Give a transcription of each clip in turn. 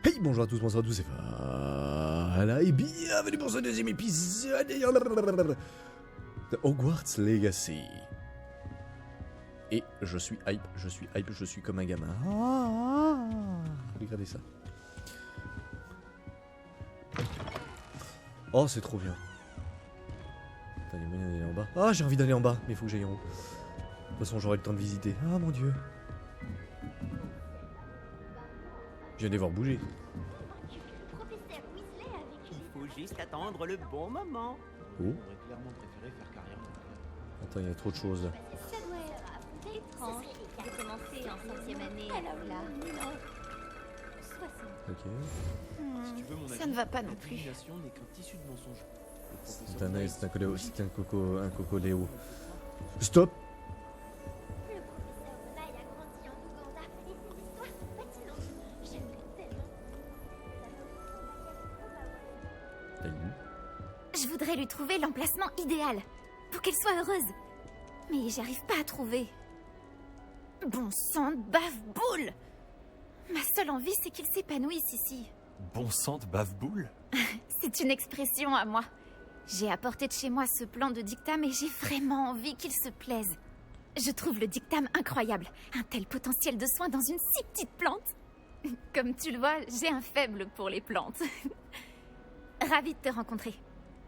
Hey, bonjour à tous, bonsoir à tous, c'est voilà, et bienvenue pour ce deuxième épisode de Hogwarts Legacy. Et je suis hype, je suis comme un gamin. Regardez ça. Oh, c'est trop bien. T'as les moyens d'aller en bas. Ah, j'ai envie d'aller en bas, mais il faut que j'aille en haut. De toute façon, j'aurai le temps de visiter. Ah, mon dieu. Je viens de les voir bouger. Il faut juste attendre le bon moment. Oh. J'aurais clairement préféré faire carrière dans la Attends, il y a trop de choses. Ça doit être étrange de commencer en 5e année là. Ok. Si tu veux mon Ça avis, ne va pas non la plus. divination n'est qu'un tissu de mensonges. Le professeur C'est un Snape c'est un coléo, c'est un coco Léo. le Stop. Le professeur Snape a grandi en Ouganda et ses histoires sont patinantes. J'aimerais tellement. T'as lu? Je voudrais lui trouver l'emplacement idéal pour qu'elle soit heureuse. Mais j'arrive pas à trouver. Bon sang de bave-boule! Ma seule envie, c'est qu'il s'épanouisse ici. Bon sang de bave-boule? C'est une expression à moi. J'ai apporté de chez moi ce plan de dictame et j'ai vraiment envie qu'il se plaise. Je trouve le dictame incroyable. Un tel potentiel de soin dans une si petite plante. Comme tu le vois, j'ai un faible pour les plantes. Ravie de te rencontrer.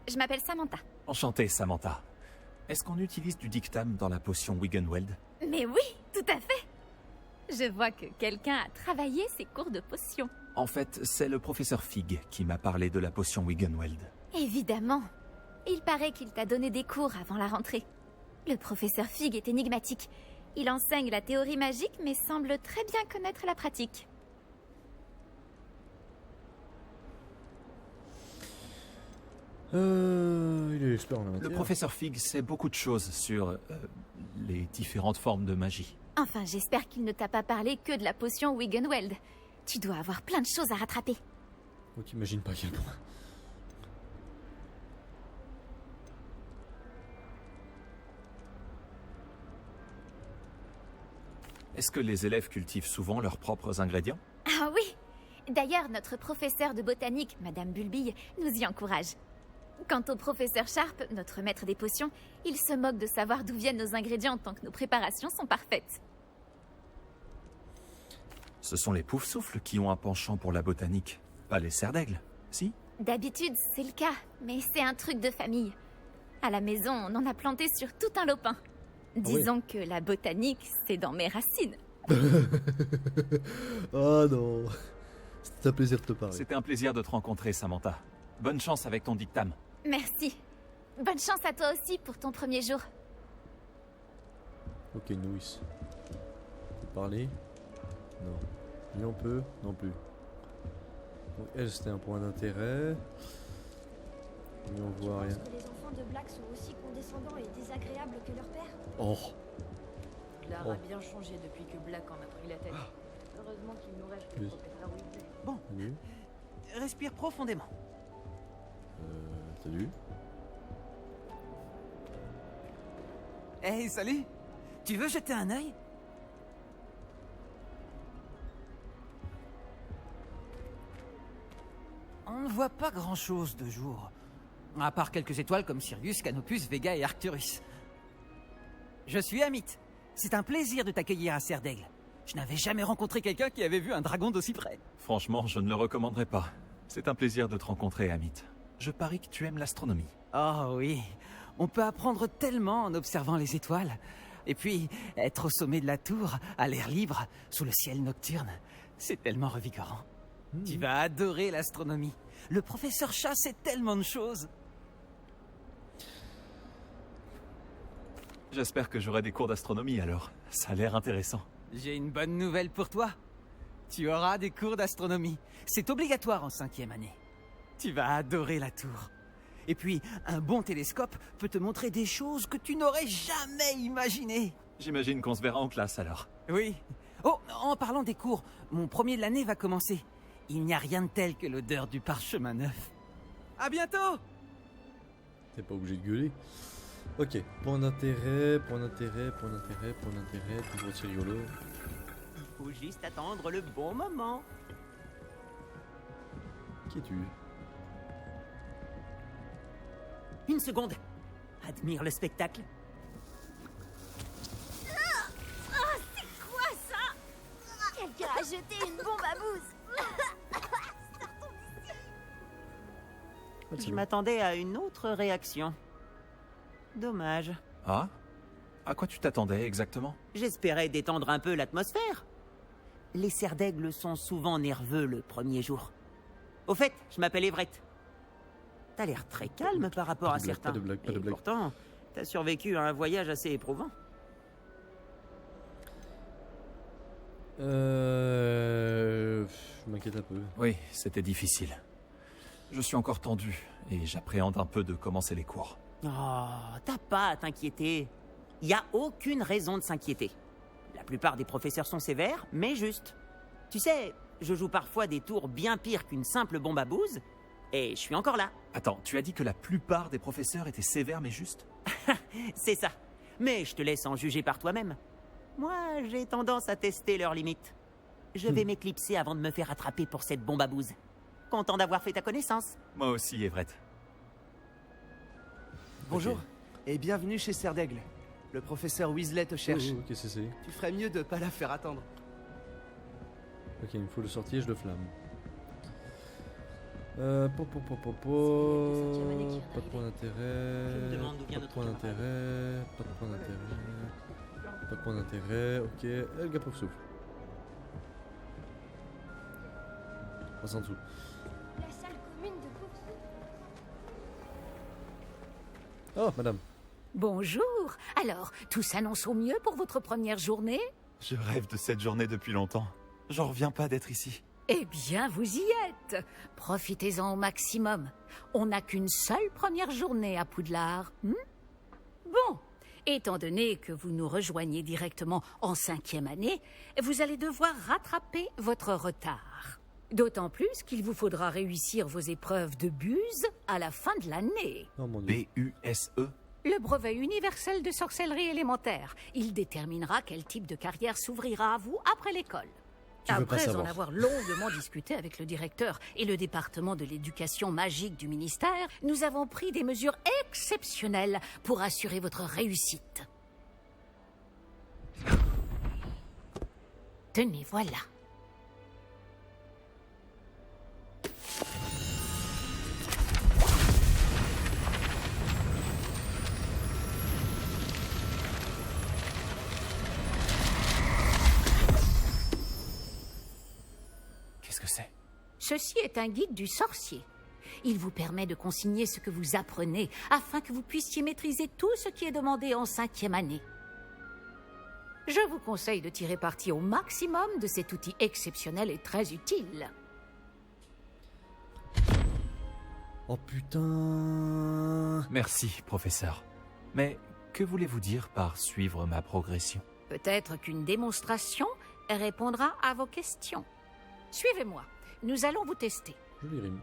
Je m'appelle Samantha. Enchanté, Samantha. Est-ce qu'on utilise du dictame dans la potion Wiggenweld? Mais oui, tout à fait. Je vois que quelqu'un a travaillé ses cours de potions. En fait, c'est le professeur Fig qui m'a parlé de la potion Wiggenweld. Évidemment. Il paraît qu'il t'a donné des cours avant la rentrée. Le professeur Fig est énigmatique. Il enseigne la théorie magique mais semble très bien connaître la pratique. Il est expert en la Le matière. professeur Fig sait beaucoup de choses sur les différentes formes de magie. Enfin, j'espère qu'il ne t'a pas parlé que de la potion Wiggenweld. Tu dois avoir plein de choses à rattraper. Oh, t'imagines pas à quel point. Est-ce que les élèves cultivent souvent leurs propres ingrédients? Ah oui! D'ailleurs, notre professeur de botanique, Madame Bulbille, nous y encourage. Quant au professeur Sharp, notre maître des potions, il se moque de savoir d'où viennent nos ingrédients tant que nos préparations sont parfaites. Ce sont les Poufsouffles qui ont un penchant pour la botanique, pas les Serres d'Aigle, si? D'habitude, c'est le cas, mais c'est un truc de famille. À la maison, on en a planté sur tout un lopin. Disons que la botanique, c'est dans mes racines. Oh non. C'était un plaisir de te parler. C'était un plaisir de te rencontrer, Samantha. Bonne chance avec ton dictame. Merci. Bonne chance à toi aussi pour ton premier jour. Ok, Nouis. On peut parler? Non. Lui on peut? Non plus. Donc elle c'était un point d'intérêt. Lui on voit rien. Que les enfants de Black sont aussi condescendants et désagréables que leur père. Oh. L'art Oh. a bien changé depuis que Black en a pris la tête. Heureusement qu'il nous reste le Oui. professeur Weasley. Bon, Salut. respire profondément. Salut. Hey, salut. Tu veux jeter un œil? On ne voit pas grand-chose de jour. À part quelques étoiles comme Sirius, Canopus, Vega et Arcturus. Je suis Amit. C'est un plaisir de t'accueillir à Serre d'Aigle. Je n'avais jamais rencontré quelqu'un qui avait vu un dragon d'aussi près. Franchement, je ne le recommanderais pas. C'est un plaisir de te rencontrer, Amit. Je parie que tu aimes l'astronomie. Oh oui, on peut apprendre tellement en observant les étoiles. Et puis, être au sommet de la tour, à l'air libre, sous le ciel nocturne, c'est tellement revigorant. Tu vas adorer l'astronomie. Le professeur Chat sait tellement de choses. J'espère que j'aurai des cours d'astronomie alors. Ça a l'air intéressant. J'ai une bonne nouvelle pour toi. Tu auras des cours d'astronomie. C'est obligatoire en 5e année. Tu vas adorer la tour. Et puis, un bon télescope peut te montrer des choses que tu n'aurais jamais imaginées. J'imagine qu'on se verra en classe alors. Oui. Oh, en parlant des cours, mon premier de l'année va commencer. Il n'y a rien de tel que l'odeur du parchemin neuf. À bientôt! T'es pas obligé de gueuler. Ok, point d'intérêt, point d'intérêt, point d'intérêt, point d'intérêt, toujours aussi rigolo. Faut juste attendre le bon moment. Qui es-tu? Une seconde. Admire le spectacle. Quoi ça? Quelqu'un a jeté une bombe à bouse. Je m'attendais à une autre réaction. Dommage. Ah? À quoi tu t'attendais exactement? J'espérais détendre un peu l'atmosphère. Les cerfs d'aigle sont souvent nerveux le premier jour. Au fait, je m'appelle Everett. T'as l'air très calme par rapport à certains. Pas de blague, pas de Et blague. pourtant, t'as survécu à un voyage assez éprouvant. Je m'inquiète un peu. Oui, c'était difficile. Je suis encore tendu et j'appréhende un peu de commencer les cours. Oh, t'as pas à t'inquiéter. Y a aucune raison de s'inquiéter. La plupart des professeurs sont sévères, mais justes. Tu sais, je joue parfois des tours bien pires qu'une simple bombe à bouse, et je suis encore là. Attends, tu as dit que la plupart des professeurs étaient sévères mais justes? C'est ça. Mais je te laisse en juger par toi-même. Moi, j'ai tendance à tester leurs limites. Je vais m'éclipser avant de me faire attraper pour cette bombe à bouse. Content d'avoir fait ta connaissance. Moi aussi, Everett. Bonjour, Ok. et bienvenue chez Serre d'Aigle. Le professeur Weasley te cherche. Oh, qu'est-ce que c'est? Tu ferais mieux de pas la faire attendre. Ok, il me faut le sortir, je le flamme. septième année qui vient Pas de point d'intérêt. Je me demande d'où vient Pas de notre point camarade. d'intérêt. Pas de point d'intérêt. Pas de point d'intérêt. Ok, le gars pour souffle. Passe en dessous. La salle commune de course. Oh, madame. Bonjour. Alors, tout s'annonce au mieux pour votre première journée? Je rêve de cette journée depuis longtemps. J'en reviens pas d'être ici. Eh bien, vous y êtes. Profitez-en au maximum. On n'a qu'une seule première journée à Poudlard. Bon, étant donné que vous nous rejoignez directement en 5e année, vous allez devoir rattraper votre retard. D'autant plus qu'il vous faudra réussir vos épreuves de buse à la fin de l'année. Oh mon dieu. B-U-S-E? Le brevet universel de sorcellerie élémentaire. Il déterminera quel type de carrière s'ouvrira à vous après l'école. Tu veux pas Après en savoir. avoir longuement discuté avec le directeur et le département de l'éducation magique du ministère, nous avons pris des mesures exceptionnelles pour assurer votre réussite. Tenez, voilà. Qu'est-ce que c'est? Ceci est un guide du sorcier. Il vous permet de consigner ce que vous apprenez afin que vous puissiez maîtriser tout ce qui est demandé en 5e année. Je vous conseille de tirer parti au maximum de cet outil exceptionnel et très utile. Oh putain. Merci, professeur. Mais que voulez-vous dire par suivre ma progression? Peut-être qu'une démonstration répondra à vos questions. Suivez-moi. Nous allons vous tester. Joli rime.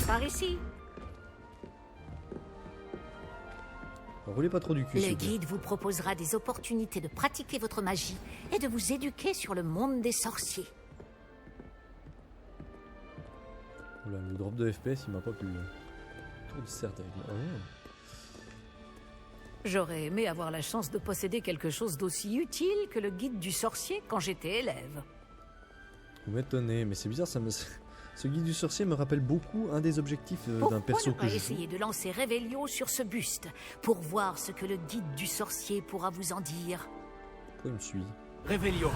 Par ici. Roulez pas trop du cul. Le s'il vous plaît. guide vous proposera des opportunités de pratiquer votre magie et de vous éduquer sur le monde des sorciers. Oula, le drop de FPS, il m'a pas plu. Tour de certain. Oh. J'aurais aimé avoir la chance de posséder quelque chose d'aussi utile que le guide du sorcier quand j'étais élève. Vous m'étonnez, mais c'est bizarre, ça me... Ce guide du sorcier me rappelle beaucoup un des objectifs d'un Pourquoi perso ne que pas je joue. essayer de lancer Révélio sur ce buste pour voir ce que le guide du sorcier pourra vous en dire? Pourquoi il me suit? Révélio.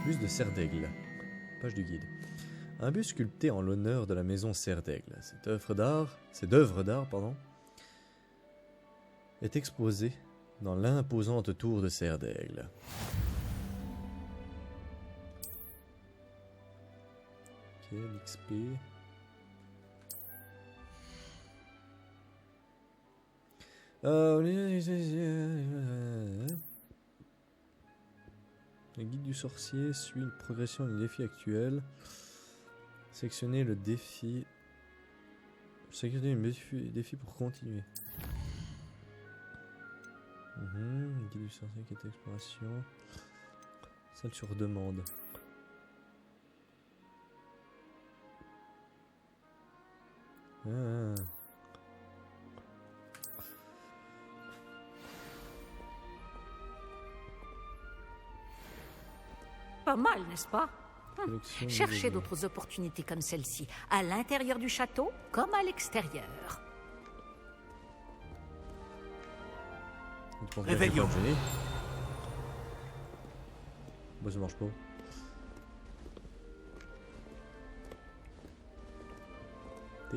Buste de Serre d'Aigle. Page du guide. Un buste sculpté en l'honneur de la maison Serre d'Aigle. Cette œuvre d'art, est exposée dans l'imposante tour de Serre d'Aigle. Ok, l'XP. Le guide du sorcier suit une progression du défi actuel. Sélectionnez le défi. Sélectionnez le défi pour continuer. Guide du sorcier, quête d'exploration. Celle sur demande. Ah. Pas mal, n'est-ce pas? Collection Cherchez de- d'autres opportunités comme celle-ci, à l'intérieur du château comme à l'extérieur. Tu penses bien que Réveillons. je vais pas me gêner? Bah ça marche pas. T.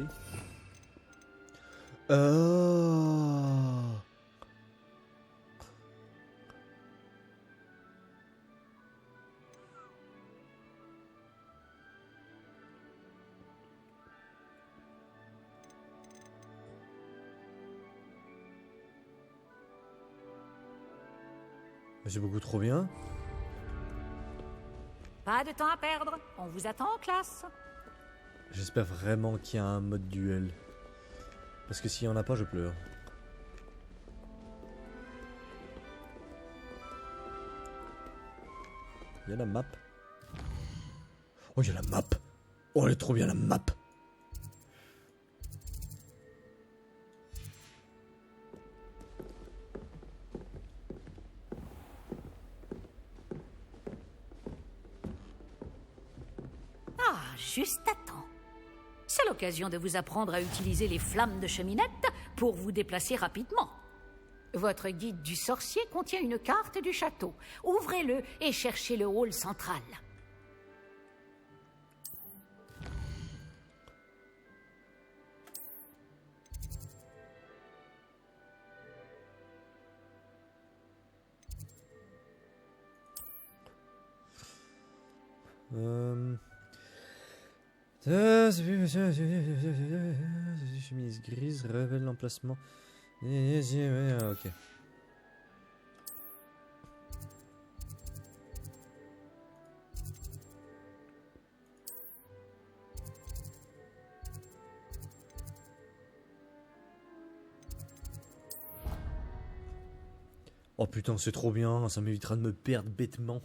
C'est beaucoup trop bien. Pas de temps à perdre, on vous attend en classe. J'espère vraiment qu'il y a un mode duel. Parce que s'il y en a pas, je pleure. Il y a la map. Oh, il y a la map. Oh, elle est trop bien la map. Ah, juste à temps. C'est l'occasion de vous apprendre à utiliser les flammes de cheminette pour vous déplacer rapidement. Votre guide du sorcier contient une carte du château. Ouvrez-le et cherchez le hall central. Chemise grise révèle l'emplacement. Ok. Oh putain, c'est trop bien, ça m'évitera de me perdre bêtement.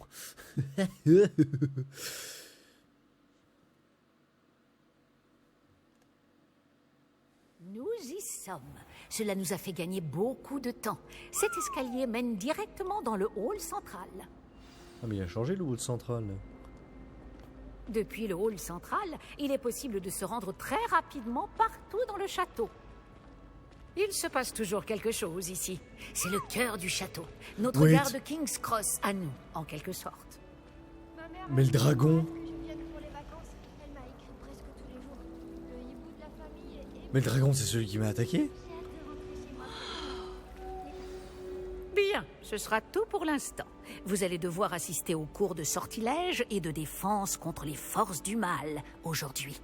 Nous y sommes. Cela nous a fait gagner beaucoup de temps. Cet escalier mène directement dans le hall central. Ah mais il a changé le hall central. Depuis le hall central, il est possible de se rendre très rapidement partout dans le château. Il se passe toujours quelque chose ici. C'est le cœur du château. Notre Wait. gare de King's Cross à nous, en quelque sorte. Ma mère Mais le dragon. que je vienne pour les vacances. Elle m'a écrit presque tous les jours. Le hibou de la famille est... Mais le dragon, c'est celui qui m'a attaqué? J'ai hâte de rentrer chez moi. Bien, ce sera tout pour l'instant. Vous allez devoir assister aux cours de sortilège et de défense contre les forces du mal aujourd'hui.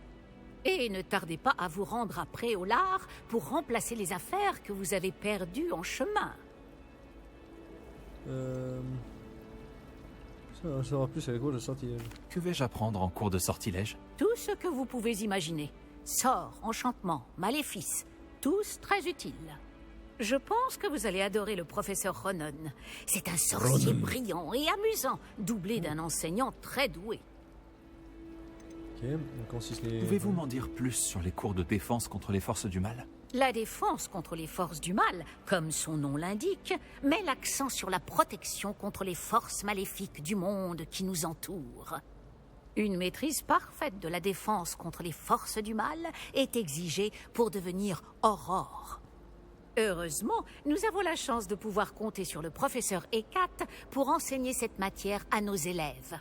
Et ne tardez pas à vous rendre à Préolard pour remplacer les affaires que vous avez perdues en chemin. Ça aura plus à l'école de sortilège. Que vais-je apprendre en cours de sortilège? Tout ce que vous pouvez imaginer. Sorts, enchantements, maléfices, tous très utiles. Je pense que vous allez adorer le professeur Ronon. C'est un sorcier brillant et amusant, doublé d'un enseignant très doué. Ok, donc consiste les... Pouvez-vous m'en dire plus sur les cours de défense contre les forces du mal? La défense contre les forces du mal, comme son nom l'indique, met l'accent sur la protection contre les forces maléfiques du monde qui nous entoure. Une maîtrise parfaite de la défense contre les forces du mal est exigée pour devenir Aurore. Heureusement, nous avons la chance de pouvoir compter sur le professeur Hécate pour enseigner cette matière à nos élèves.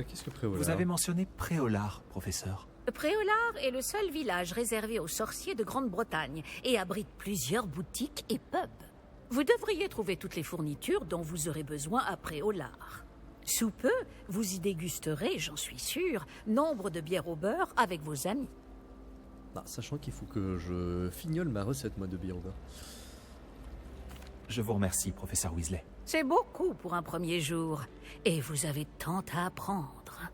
Qu'est-ce que prévoit Vous avez mentionné Préolard, professeur. Préolard est le seul village réservé aux sorciers de Grande-Bretagne et abrite plusieurs boutiques et pubs. Vous devriez trouver toutes les fournitures dont vous aurez besoin à Préolard. Sous peu, vous y dégusterez, j'en suis sûr, nombre de bières au beurre avec vos amis. Ah, sachant qu'il faut que je fignole ma recette, moi, de bière au beurre. Je vous remercie, professeur Weasley. C'est beaucoup pour un premier jour, et vous avez tant à apprendre.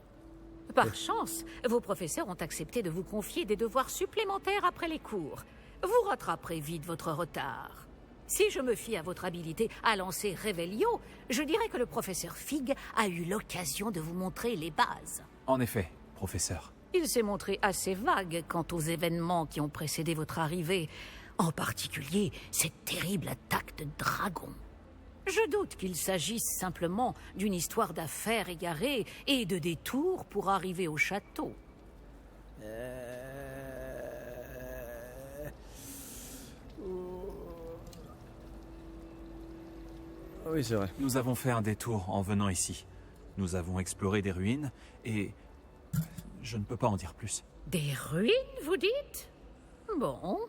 Par chance, vos professeurs ont accepté de vous confier des devoirs supplémentaires après les cours. Vous rattraperez vite votre retard. Si je me fie à votre habilité à lancer Revelio, je dirais que le professeur Fig a eu l'occasion de vous montrer les bases. En effet, professeur. Il s'est montré assez vague quant aux événements qui ont précédé votre arrivée, en particulier cette terrible attaque de dragon. Je doute qu'il s'agisse simplement d'une histoire d'affaires égarées et de détours pour arriver au château. Oui, c'est vrai. Nous avons fait un détour en venant ici. Nous avons exploré des ruines et... je ne peux pas en dire plus. Des ruines, vous dites? Bon,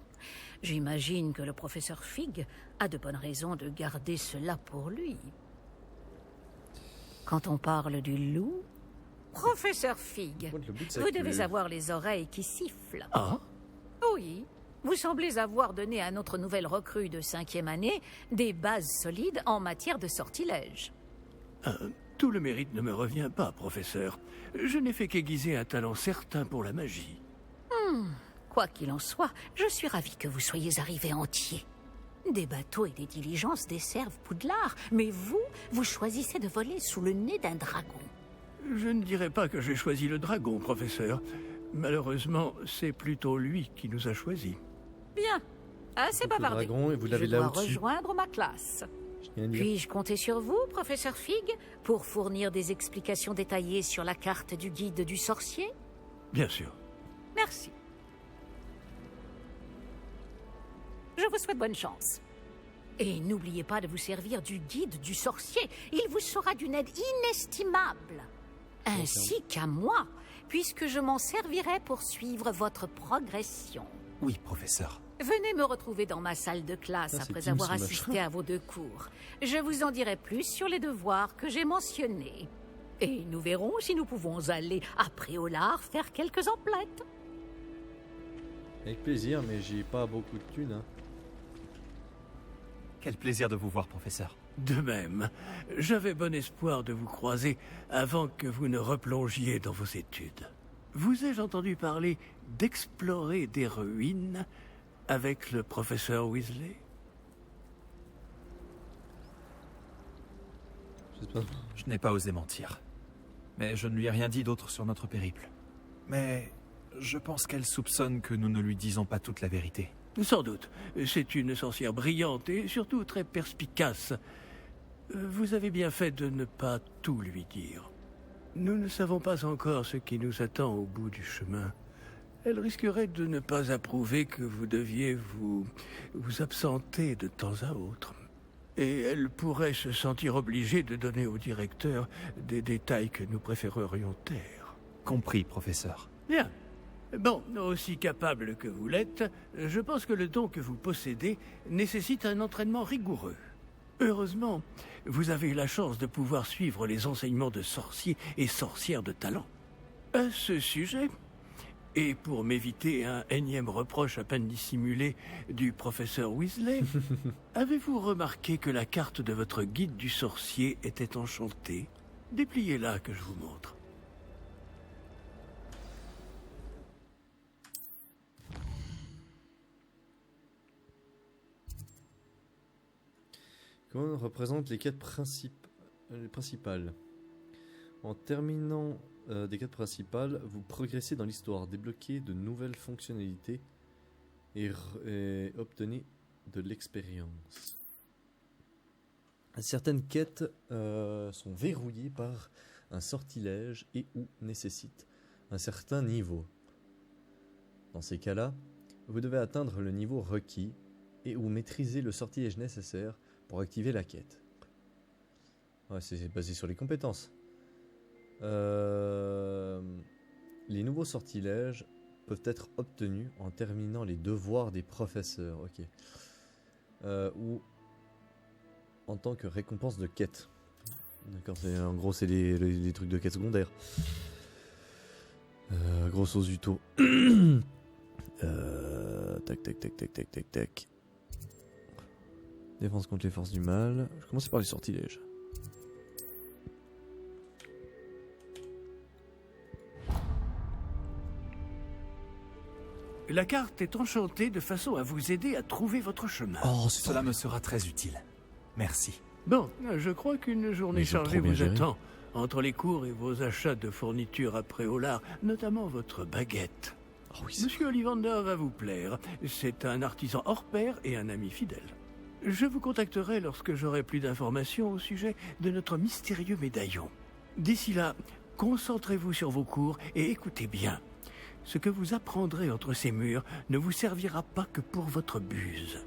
j'imagine que le professeur Fig a de bonnes raisons de garder cela pour lui. Quand on parle du loup... Professeur Fig, Contre le bout de sa vous queue. devez avoir les oreilles qui sifflent. Ah? Oui, vous semblez avoir donné à notre nouvelle recrue de 5e année des bases solides en matière de sortilège. Tout le mérite ne me revient pas, professeur. Je n'ai fait qu'aiguiser un talent certain pour la magie. Quoi qu'il en soit, je suis ravi que vous soyez arrivé entier. Des bateaux et des diligences desservent Poudlard, mais vous choisissez de voler sous le nez d'un dragon. Je ne dirais pas que j'ai choisi le dragon, professeur. Malheureusement, c'est plutôt lui qui nous a choisis. Bien, assez Le bavardé. dragon, et vous l'avez Je là dois au-dessus. rejoindre ma classe. Je viens de dire. Puis-je compter sur vous, professeur Fig, pour fournir des explications détaillées sur la carte du guide du sorcier? Bien sûr. Merci. Je vous souhaite bonne chance. Et n'oubliez pas de vous servir du guide du sorcier. Il vous sera d'une aide inestimable. Ainsi qu'à moi, puisque je m'en servirai pour suivre votre progression. Oui, professeur. Venez me retrouver dans ma salle de classe Ça, c'est après Tim, avoir ce assisté machin. à vos 2 cours. Je vous en dirai plus sur les devoirs que j'ai mentionnés. Et nous verrons si nous pouvons aller à Préolard faire quelques emplettes. Avec plaisir, mais j'ai pas beaucoup de thunes. Hein. Quel plaisir de vous voir, professeur. De même, j'avais bon espoir de vous croiser avant que vous ne replongiez dans vos études. Vous ai-je entendu parler d'explorer des ruines avec le professeur Weasley? J'espère. Je n'ai pas osé mentir. Mais je ne lui ai rien dit d'autre sur notre périple. Mais je pense qu'elle soupçonne que nous ne lui disons pas toute la vérité. Sans doute. C'est une sorcière brillante et surtout très perspicace. Vous avez bien fait de ne pas tout lui dire. Nous ne savons pas encore ce qui nous attend au bout du chemin. Elle risquerait de ne pas approuver que vous deviez vous absenter de temps à autre. Et elle pourrait se sentir obligée de donner au directeur des détails que nous préférerions taire. Compris, professeur. Bien. Bon, aussi capable que vous l'êtes, je pense que le don que vous possédez nécessite un entraînement rigoureux. Heureusement, vous avez la chance de pouvoir suivre les enseignements de sorciers et sorcières de talent. À ce sujet, et pour m'éviter un énième reproche à peine dissimulé du professeur Weasley, avez-vous remarqué que la carte de votre guide du sorcier était enchantée? Dépliez-la que je vous montre. Comment on représente les quêtes principales? En terminant des quêtes principales, vous progressez dans l'histoire, débloquez de nouvelles fonctionnalités et obtenez de l'expérience. Certaines quêtes sont verrouillées par un sortilège et ou nécessitent un certain niveau. Dans ces cas-là, vous devez atteindre le niveau requis et ou maîtriser le sortilège nécessaire pour activer la quête. Ouais, c'est basé sur les compétences. Les nouveaux sortilèges peuvent être obtenus en terminant les devoirs des professeurs. Ok. Ou en tant que récompense de quête. D'accord, en gros c'est les trucs de quête secondaire. Grosso Zuto. Tac tac tac tac tac tac tac. Défense contre les forces du mal. Je vais commencer par les sortilèges. La carte est enchantée de façon à vous aider à trouver votre chemin. Oh, c'est Cela me sera très utile. Merci. Bon, je crois qu'une journée Ils ont chargée trop bien vous géré. attend. Entre les cours et vos achats de fournitures après au lard, notamment votre baguette. Oh oui, c'est... Monsieur Ollivander va vous plaire. C'est un artisan hors pair et un ami fidèle. Je vous contacterai lorsque j'aurai plus d'informations au sujet de notre mystérieux médaillon. D'ici là, concentrez-vous sur vos cours et écoutez bien. Ce que vous apprendrez entre ces murs ne vous servira pas que pour votre buse.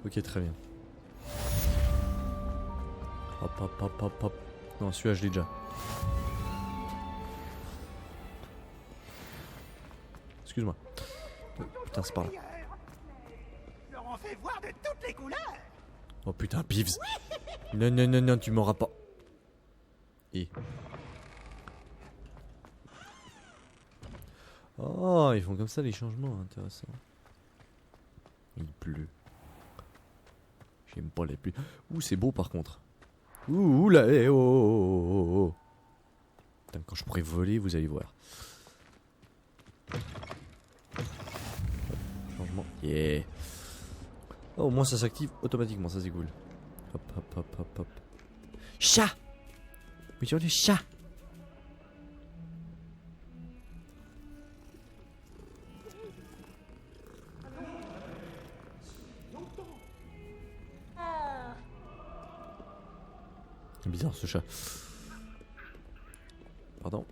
Ok, très bien. Hop, hop, hop, hop, hop. Non, celui-là, je l'ai déjà. Excuse-moi. Putain, c'est par là. Oh putain, Pivs. Non, non, non, non, tu m'auras pas. Et. Oh, ils font comme ça les changements, intéressant. Il pleut. J'aime pas les pluies. Ouh, c'est beau par contre. Ouh là, eh, oh, oh, oh, oh. Putain, quand je pourrai voler, vous allez voir. Changement. Yeah. Oh, au moins ça s'active automatiquement, ça c'est cool. Hop, hop, hop, hop, hop. Chat! Mais tu vois le chat! C'est bizarre ce chat. Pardon.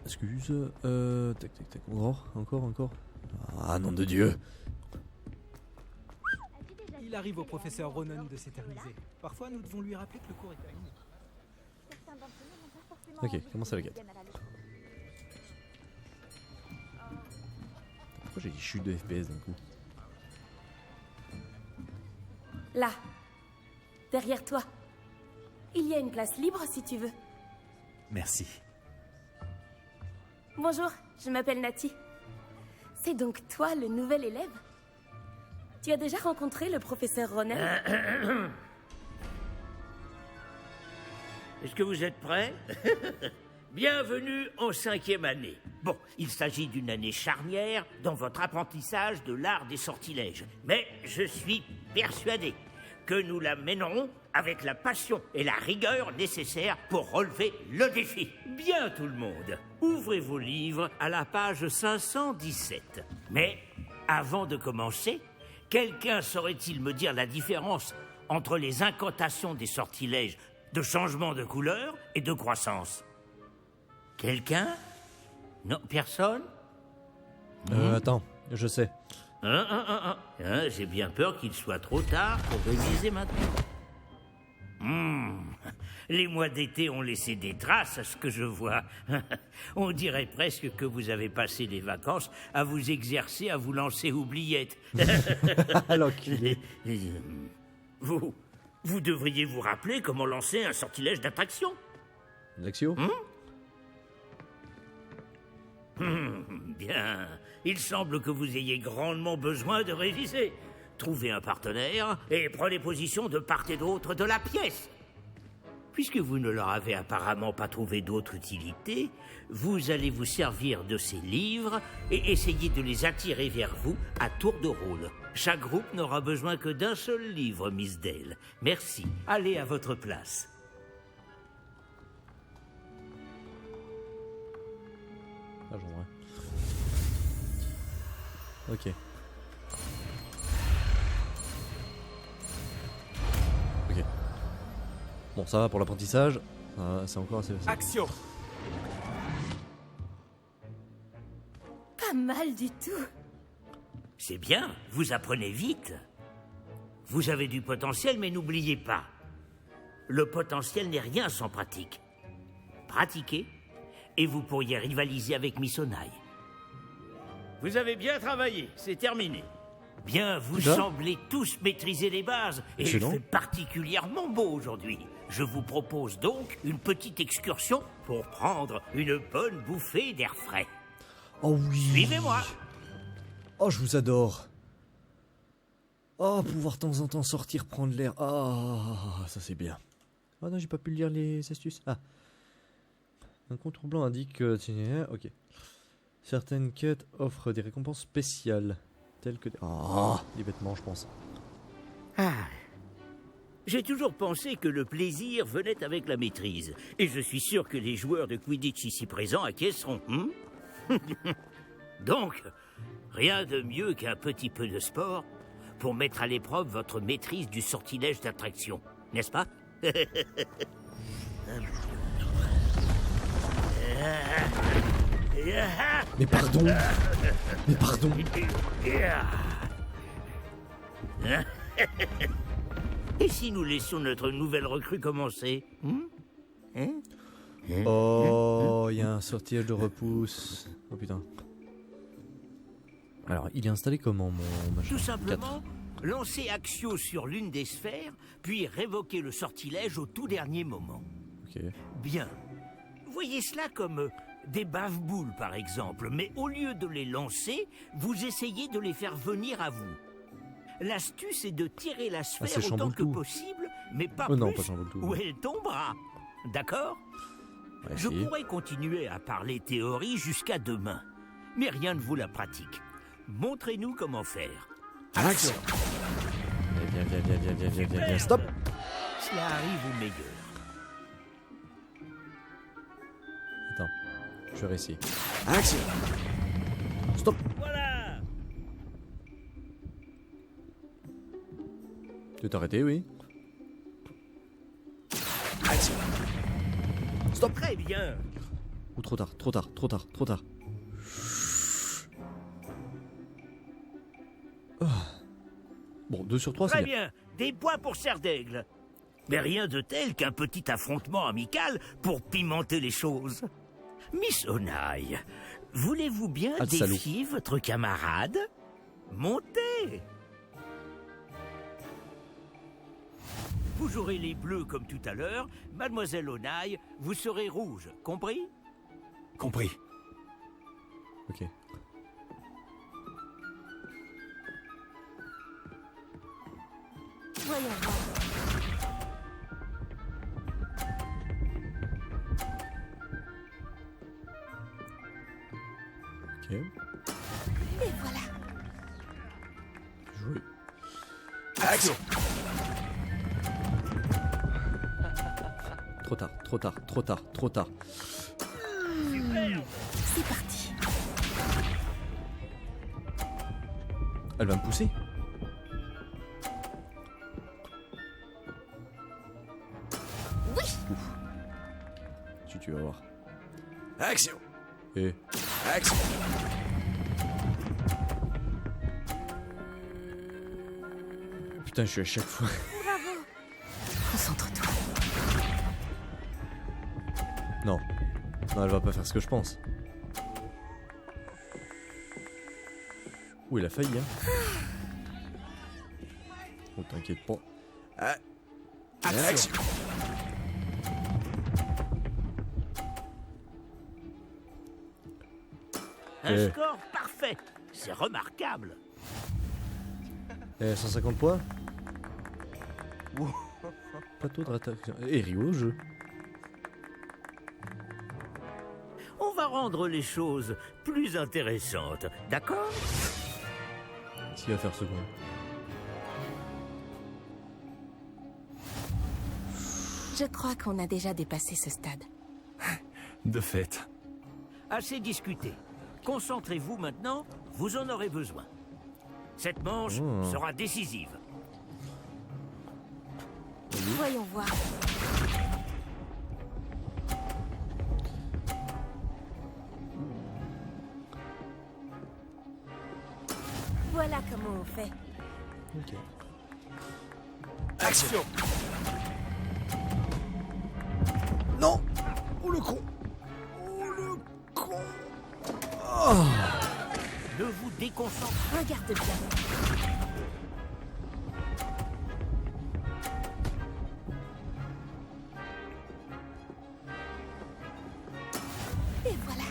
Excuse. Tac, tac, tac. Encore. Ah, nom de Dieu. Il arrive au professeur Ronan de s'éterniser. Parfois, nous devons lui rappeler que le cours est terminé. Ok, comment ça la quête? Pourquoi j'ai des chutes de FPS d'un coup? Là, derrière toi. Il y a une place libre si tu veux. Merci. Bonjour, je m'appelle Nati. C'est donc toi le nouvel élève? Tu as déjà rencontré le professeur Ronan? Est-ce que vous êtes prêts? Bienvenue en 5e année. Bon, il s'agit d'une année charnière dans votre apprentissage de l'art des sortilèges. Mais je suis persuadé que nous la mènerons avec la passion et la rigueur nécessaires pour relever le défi. Bien tout le monde, ouvrez vos livres à la page 517. Mais avant de commencer, quelqu'un saurait-il me dire la différence entre les incantations des sortilèges de changement de couleur et de croissance? Quelqu'un? Non, personne? Attends, je sais. J'ai bien peur qu'il soit trop tard pour réviser maintenant. Les mois d'été ont laissé des traces à ce que je vois. On dirait presque que vous avez passé les vacances à vous exercer à vous lancer oubliettes. L'enculé. Vous devriez vous rappeler comment lancer un sortilège d'attraction. L'axio? Bien. Il semble que vous ayez grandement besoin de réviser. Trouvez un partenaire et prenez position de part et d'autre de la pièce. Puisque vous ne leur avez apparemment pas trouvé d'autre utilité, vous allez vous servir de ces livres et essayer de les attirer vers vous à tour de rôle. Chaque groupe n'aura besoin que d'un seul livre, Miss Dale. Merci. Allez à votre place. Ah, j'en vois. Ok. Ok. Bon, ça va pour l'apprentissage. C'est encore assez facile. Action! Pas mal du tout. C'est bien, vous apprenez vite. Vous avez du potentiel, mais n'oubliez pas. Le potentiel n'est rien sans pratique. Pratiquez, et vous pourriez rivaliser avec Miss Onaï. Vous avez bien travaillé, c'est terminé. Bien, vous semblez tous maîtriser les bases, et il fait particulièrement beau aujourd'hui. Je vous propose donc une petite excursion pour prendre une bonne bouffée d'air frais. Oh oui! Suivez-moi! Oh, je vous adore! Oh, pouvoir de temps en temps sortir, prendre l'air. Ah, ça c'est bien. Oh non, j'ai pas pu lire les astuces. Ah. Un contour blanc indique que... Ok. Certaines quêtes offrent des récompenses spéciales. Telles que... des vêtements, je pense. Ah. J'ai toujours pensé que le plaisir venait avec la maîtrise. Et je suis sûr que les joueurs de Quidditch ici présents acquiesceront. Donc, rien de mieux qu'un petit peu de sport pour mettre à l'épreuve votre maîtrise du sortilège d'attraction. N'est-ce pas? Mais pardon. Mais pardon. Et si nous laissions notre nouvelle recrue commencer? Oh, il y a un sortilège de repousse. Oh putain. Alors, il est installé comment, mon machin? Tout simplement, lancer Axio sur l'une des sphères, puis révoquer le sortilège au tout dernier moment. Ok. Bien. Voyez cela comme des bave-boules, par exemple, mais au lieu de les lancer, vous essayez de les faire venir à vous. L'astuce est de tirer la sphère autant que possible, mais pas plus, non, pas ou elle tombera. D'accord? Je pourrais continuer à parler théorie jusqu'à demain, mais rien ne vaut la pratique. Montrez-nous comment faire. Action! Viens, stop! Cela arrive au meilleur. Attends, je vais réessayer. Action! Stop! Voilà! Tu veux t'arrêter, oui? Action! Stop! Très bien! Ou trop tard, trop tard, trop tard, trop tard. Oh. Bon, 2 sur 3, c'est Très bien. bien, des points pour Serre d'Aigle. Mais rien de tel qu'un petit affrontement amical pour pimenter les choses. Miss Onaï, voulez-vous bien défier votre camarade? Montez! Vous jouerez les bleus comme tout à l'heure. Mademoiselle Onaï, vous serez rouge. Compris? Compris. Ok. Voyons voir. Ok. Et voilà. Joué. Action! Trop tard, trop tard, trop tard, trop tard. C'est parti. Elle va me pousser? Oui. Ouf. Tu vas voir. Action! Et... Action! Putain, je suis à chaque fois... Bravo. Concentre-toi. Non. Non, elle va pas faire ce que je pense. Ouh, il a failli, hein. Oh, t'inquiète pas. Action! Un score parfait. C'est remarquable. 150 points. Plateau de rétaction. Et Rio au jeu. On va rendre les choses plus intéressantes, d'accord? Qu'est-ce qu'il va faire second? Je crois qu'on a déjà dépassé ce stade. De fait. Assez discuté. Concentrez-vous maintenant, vous en aurez besoin. Cette manche sera décisive. Voyons voir. Voilà comment on fait. Ok. Action! Non! Oh le con! Oh le con! Oh. Ne vous déconcentrez. Regarde bien. Et voilà.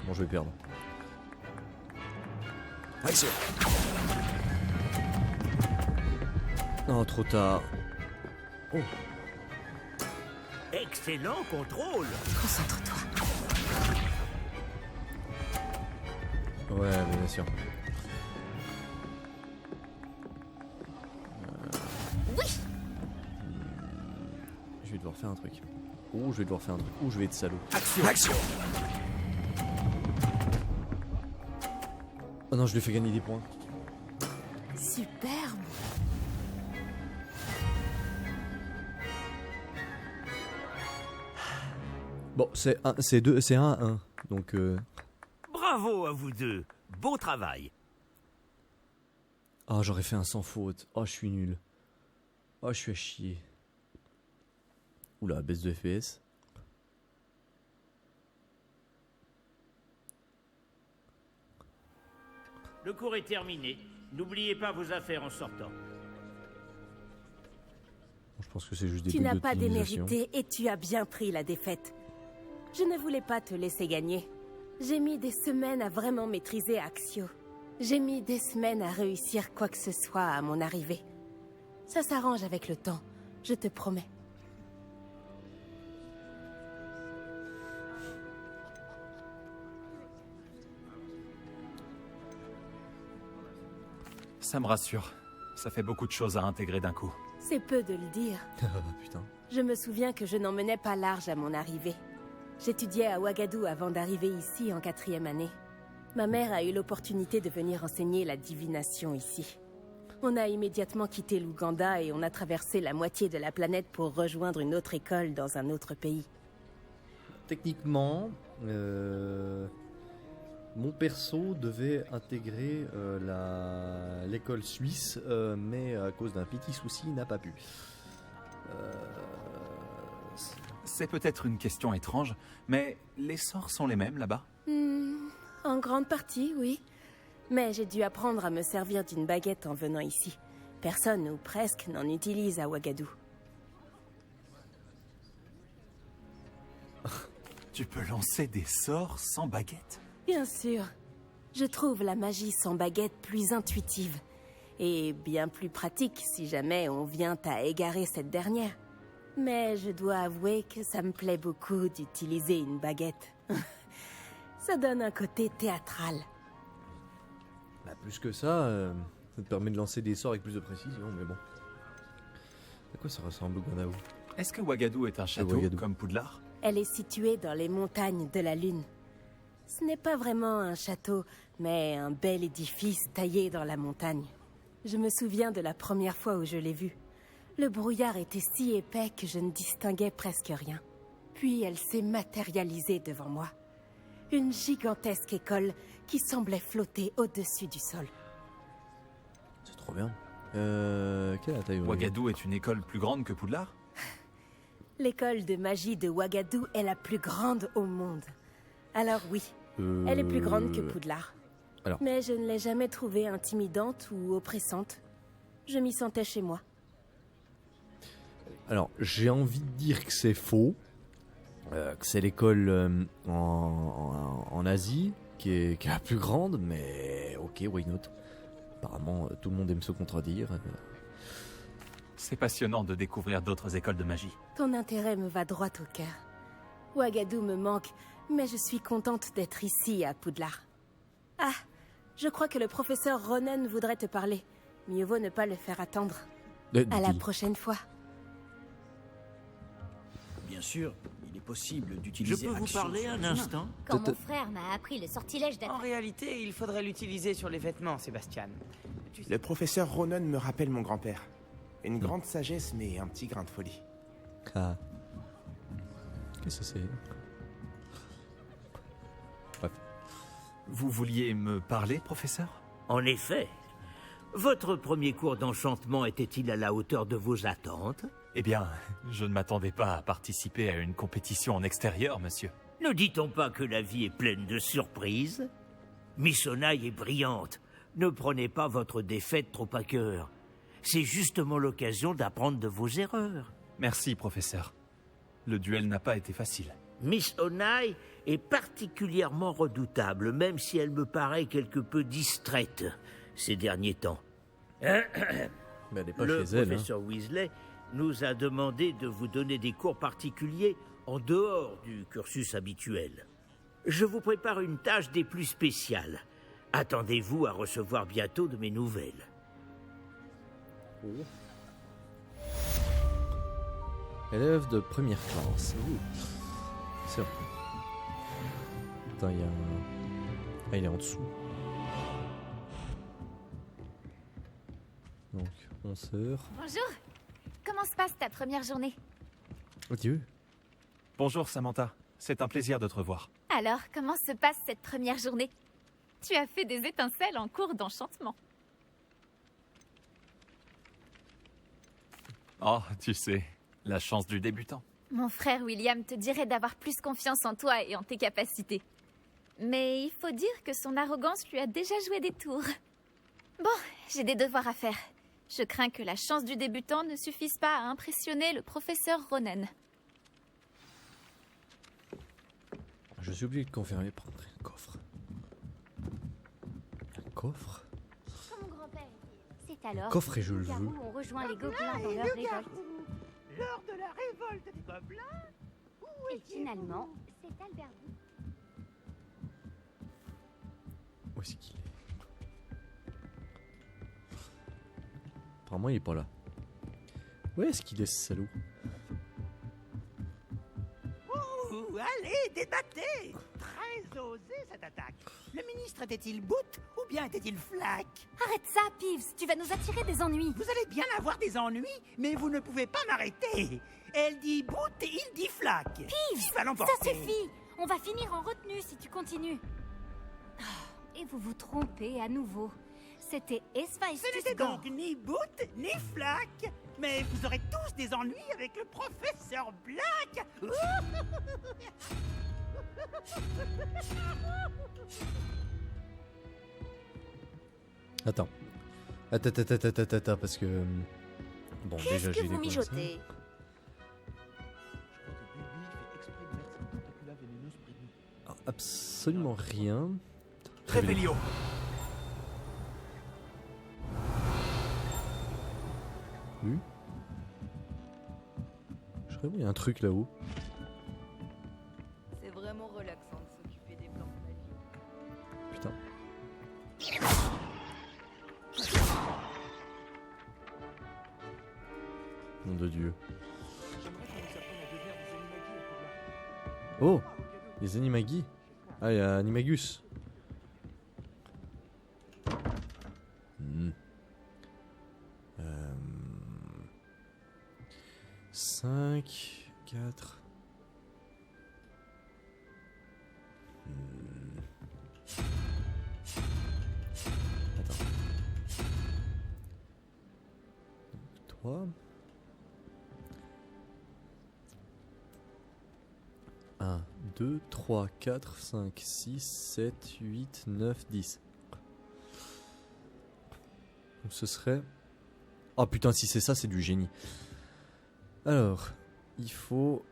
Bon, je vais perdre. Action! Non, trop tard. Oh. Excellent contrôle. Concentre-toi. Ouais, bien sûr. Oui. Je vais devoir faire un truc. Oh, je vais devoir faire un truc. Oh, je vais être salaud. Action. Oh non, je lui fais gagner des points. Superbe. Bon, c'est 1-1. Donc, Bravo à vous deux. Beau travail. oh, j'aurais fait un sans faute. Oh, je suis nul. Oh, je suis à chier. Oula, baisse de FPS. Le cours est terminé. N'oubliez pas vos affaires en sortant. Bon, je pense que c'est juste des Tu bugs n'as pas d'optimisation. démérité et tu as bien pris la défaite. Je ne voulais pas te laisser gagner. J'ai mis des semaines à vraiment maîtriser Axio. J'ai mis des semaines à réussir quoi que ce soit à mon arrivée. Ça s'arrange avec le temps, je te promets. Ça me rassure. Ça fait beaucoup de choses à intégrer d'un coup. C'est peu de le dire. Putain. Je me souviens que je n'en menais pas large à mon arrivée. J'étudiais à Ouagadou avant d'arriver ici en 4e année. Ma mère a eu l'opportunité de venir enseigner la divination ici. On a immédiatement quitté l'Ouganda et on a traversé la moitié de la planète pour rejoindre une autre école dans un autre pays. Techniquement, mon perso devait intégrer l'école suisse, mais à cause d'un petit souci, il n'a pas pu. C'est peut-être une question étrange, mais les sorts sont les mêmes là-bas? En grande partie, oui. Mais j'ai dû apprendre à me servir d'une baguette en venant ici. Personne, ou presque, n'en utilise à Ouagadou. Tu peux lancer des sorts sans baguette? Bien sûr. Je trouve la magie sans baguette plus intuitive. Et bien plus pratique si jamais on vient à égarer cette dernière. Mais je dois avouer que ça me plaît beaucoup d'utiliser une baguette. Ça donne un côté théâtral. Bah, plus que ça, ça te permet de lancer des sorts avec plus de précision, mais bon. À quoi ça ressemble, Ouganda? Est-ce que Ouagadou est un château Ouagadou. comme Poudlard? Elle est située dans les montagnes de la Lune. Ce n'est pas vraiment un château, mais un bel édifice taillé dans la montagne. Je me souviens de la première fois où je l'ai vue. Le brouillard était si épais que je ne distinguais presque rien. Puis elle s'est matérialisée devant moi. Une gigantesque école qui semblait flotter au-dessus du sol. C'est trop bien. Quelle est la taille? Ouagadou est une école plus grande que Poudlard? L'école de magie de Ouagadou est la plus grande au monde. Alors oui, elle est plus grande que Poudlard. Alors. Mais je ne l'ai jamais trouvée intimidante ou oppressante. Je m'y sentais chez moi. Alors, j'ai envie de dire que c'est faux. Que c'est l'école en Asie qui est la plus grande, mais ok, why not? Apparemment, tout le monde aime se contredire. C'est passionnant de découvrir d'autres écoles de magie. Ton intérêt me va droit au cœur. Ouagadou me manque, mais je suis contente d'être ici à Poudlard. Ah, je crois que le professeur Ronen voudrait te parler. Mieux vaut ne pas le faire attendre. À la prochaine fois. Bien sûr, il est possible Je d'utiliser peux vous Axio parler sur un les instant? humains. Quand mon frère m'a appris le sortilège En réalité, il faudrait l'utiliser sur les vêtements, Sébastien. Le professeur Ronen me rappelle mon grand-père. Une grande sagesse, mais un petit grain de folie. Ah. Qu'est-ce que c'est? Bref. Vous vouliez me parler, professeur? En effet. Votre premier cours d'enchantement était-il à la hauteur de vos attentes? Eh bien, je ne m'attendais pas à participer à une compétition en extérieur, monsieur. Ne dit-on pas que la vie est pleine de surprises? Miss Onai est brillante. Ne prenez pas votre défaite trop à cœur. C'est justement l'occasion d'apprendre de vos erreurs. Merci, professeur. Le duel n'a pas été facile. Miss Onai est particulièrement redoutable, même si elle me paraît quelque peu distraite ces derniers temps. Mais elle n'est pas Le chez elle. professeur Weasley nous a demandé de vous donner des cours particuliers en dehors du cursus habituel. Je vous prépare une tâche des plus spéciales. Attendez-vous à recevoir bientôt de mes nouvelles. Élève de première classe. C'est vrai. Attends, il y a un... Ah, il est en dessous. Donc, 11h. Bonjour. Comment se passe ta première journée? Oh Dieu. Bonjour Samantha, c'est un plaisir de te revoir. Alors, comment se passe cette première journée? Tu as fait des étincelles en cours d'enchantement. Oh, tu sais, la chance du débutant. Mon frère William te dirait d'avoir plus confiance en toi et en tes capacités. Mais il faut dire que son arrogance lui a déjà joué des tours. Bon, j'ai des devoirs à faire. Je crains que la chance du débutant ne suffise pas à impressionner le professeur Ronen. Je suis obligé de confirmer pour entrer un coffre. Un coffre? Comme mon grand-père dit, c'est alors Coffre et je le que les veux. loups-garous ont rejoint les gobelins dans leur révolte. Lors de la révolte des gobelins? Et finalement, c'est Albert Bou. Où est-ce qu'il est? Apparemment il est pas là. Où est-ce qu'il est ce salaud? Ouh, allez, débattez! Très osé cette attaque. Le ministre était-il bout ou bien était-il flac? Arrête ça, Peeves, tu vas nous attirer des ennuis. Vous allez bien avoir des ennuis, mais vous ne pouvez pas m'arrêter. Elle dit bout et il dit flac. Peeves, Qui va ça l'emporter? suffit. On va finir en retenue si tu continues. Ah, et vous vous trompez à nouveau. C'était Esvaistus. Ce n'était donc ni bout ni flac. Mais vous aurez tous des ennuis avec le professeur Black. Attends. Attends, parce que... Bon, déjà j'ai des connaissances. Ah, absolument rien. Révélio. Oui. Je crois qu'il y a un truc là-haut. C'est vraiment relaxant de s'occuper des plantes magiques. Putain. Nom de Dieu. Oh, les animagi. Ah, il y a Animagus. 5, 4. Attends. 3. 1, 2, 3, 4, 5, 6, 7, 8, 9, 10. Donc ce serait... Oh putain, si c'est ça, c'est du génie. Alors, il faut...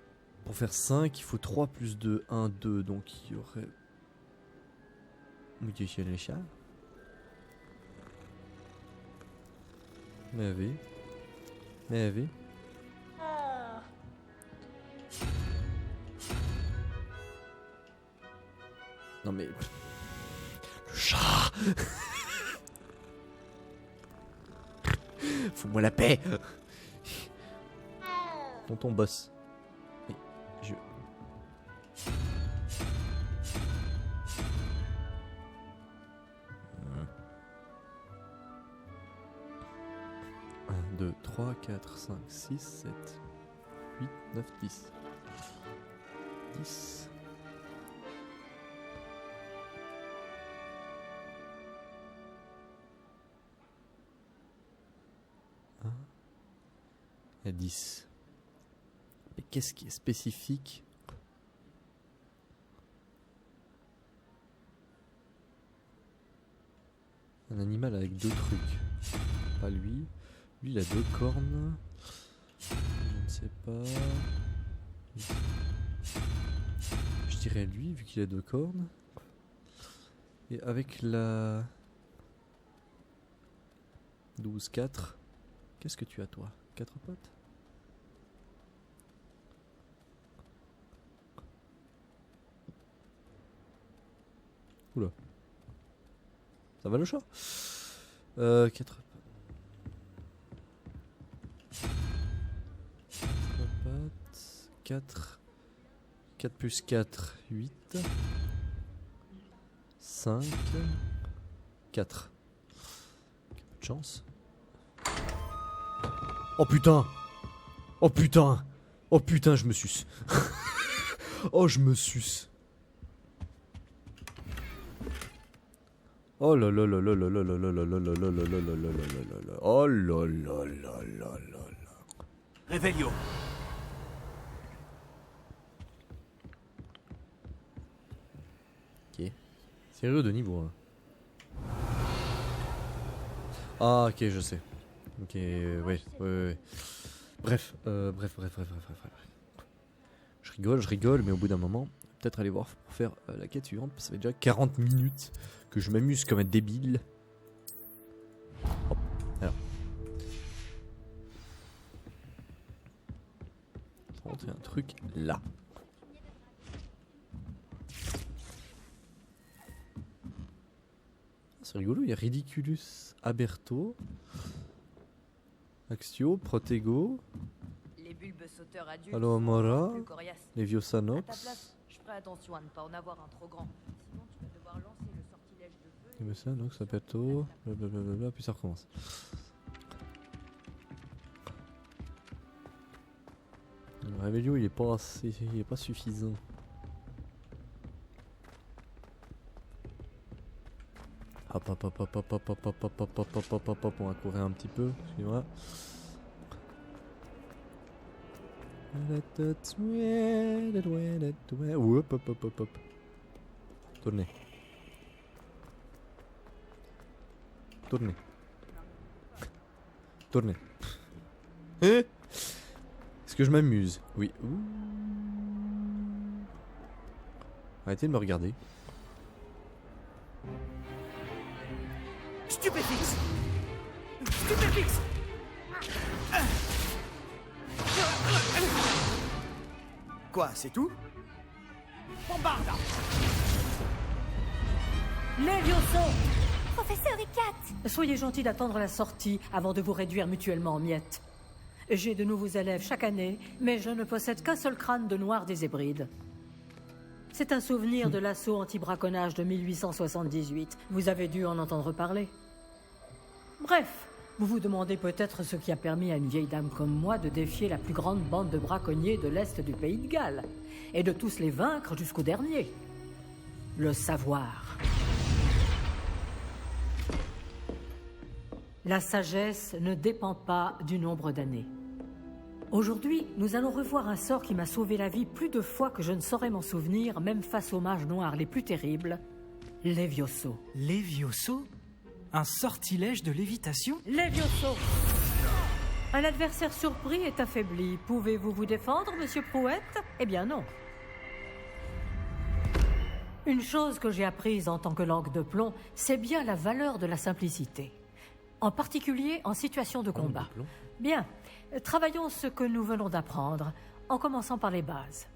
Pour faire 5, il faut 3 plus 2, 1, 2. Donc il y aurait... Modifier les chats. Mais non mais... Le chat. Fous-moi la paix. Tonton boss. Et je... Un, 2, 3, 4, 5, 6, 7, 8, 9, 10. 10. Il y a 10. Mais qu'est-ce qui est spécifique? Un animal avec 2 trucs. Pas lui. Lui il a 2 cornes. Je ne sais pas. Je dirais lui vu qu'il a 2 cornes. Et avec la 12, 4. Qu'est-ce que tu as toi? 4 potes? Oula. Ça va le chat 4 pattes. 4 plus 4, 8. 5. 4. Peu de chance. Oh putain! Oh putain! Oh putain, je me suce. Oh, je me suce. Oh là là là là là là là là là là là là là là là là là là. Oh là là là là là là. Réveillon. Ok. Sérieux de niveau 1. Ah ok, je sais. Ok, ouais. Bref. Je rigole, mais au bout d'un moment, peut-être aller voir pour faire la quête suivante. Ça fait déjà 40 minutes que je m'amuse comme un débile. Hop, alors. Je vais rentrer un truc là. C'est rigolo, il y a Ridiculus Aberto, Axio, Protego, Les bulbes sauteurs adultes Allo sont Amora, plus coriaces. les À ta Viosanops, place, je ferai attention à ne pas en avoir un trop grand. Sinon, tu vas devoir lancer le sortilège de feu. les Viosanops, Aberto, blablabla, puis ça recommence. Le Réveillon, il est pas suffisant. Hop, on va courir un petit peu, excusez-moi. Hop. Tournez. Est-ce que je m'amuse? Oui. Arrêtez de me regarder. Stupéfix. Quoi, c'est tout? Bombarde. Levioso! Professeur Icat! Soyez gentil d'attendre la sortie avant de vous réduire mutuellement en miettes. J'ai de nouveaux élèves chaque année, mais je ne possède qu'un seul crâne de noir des Hébrides. C'est un souvenir de l'assaut anti-braconnage de 1878. Vous avez dû en entendre parler. Bref, vous vous demandez peut-être ce qui a permis à une vieille dame comme moi de défier la plus grande bande de braconniers de l'Est du pays de Galles, et de tous les vaincre jusqu'au dernier. Le savoir. La sagesse ne dépend pas du nombre d'années. Aujourd'hui, nous allons revoir un sort qui m'a sauvé la vie plus de fois que je ne saurais m'en souvenir, même face aux mages noirs les plus terribles, Levioso. Levioso? Un sortilège de lévitation? Levioso! Un adversaire surpris est affaibli. Pouvez-vous vous défendre, monsieur Prouette? Eh bien non. Une chose que j'ai apprise en tant que langue de plomb, c'est bien la valeur de la simplicité. En particulier en situation de combat. Bien, travaillons ce que nous venons d'apprendre, en commençant par les bases.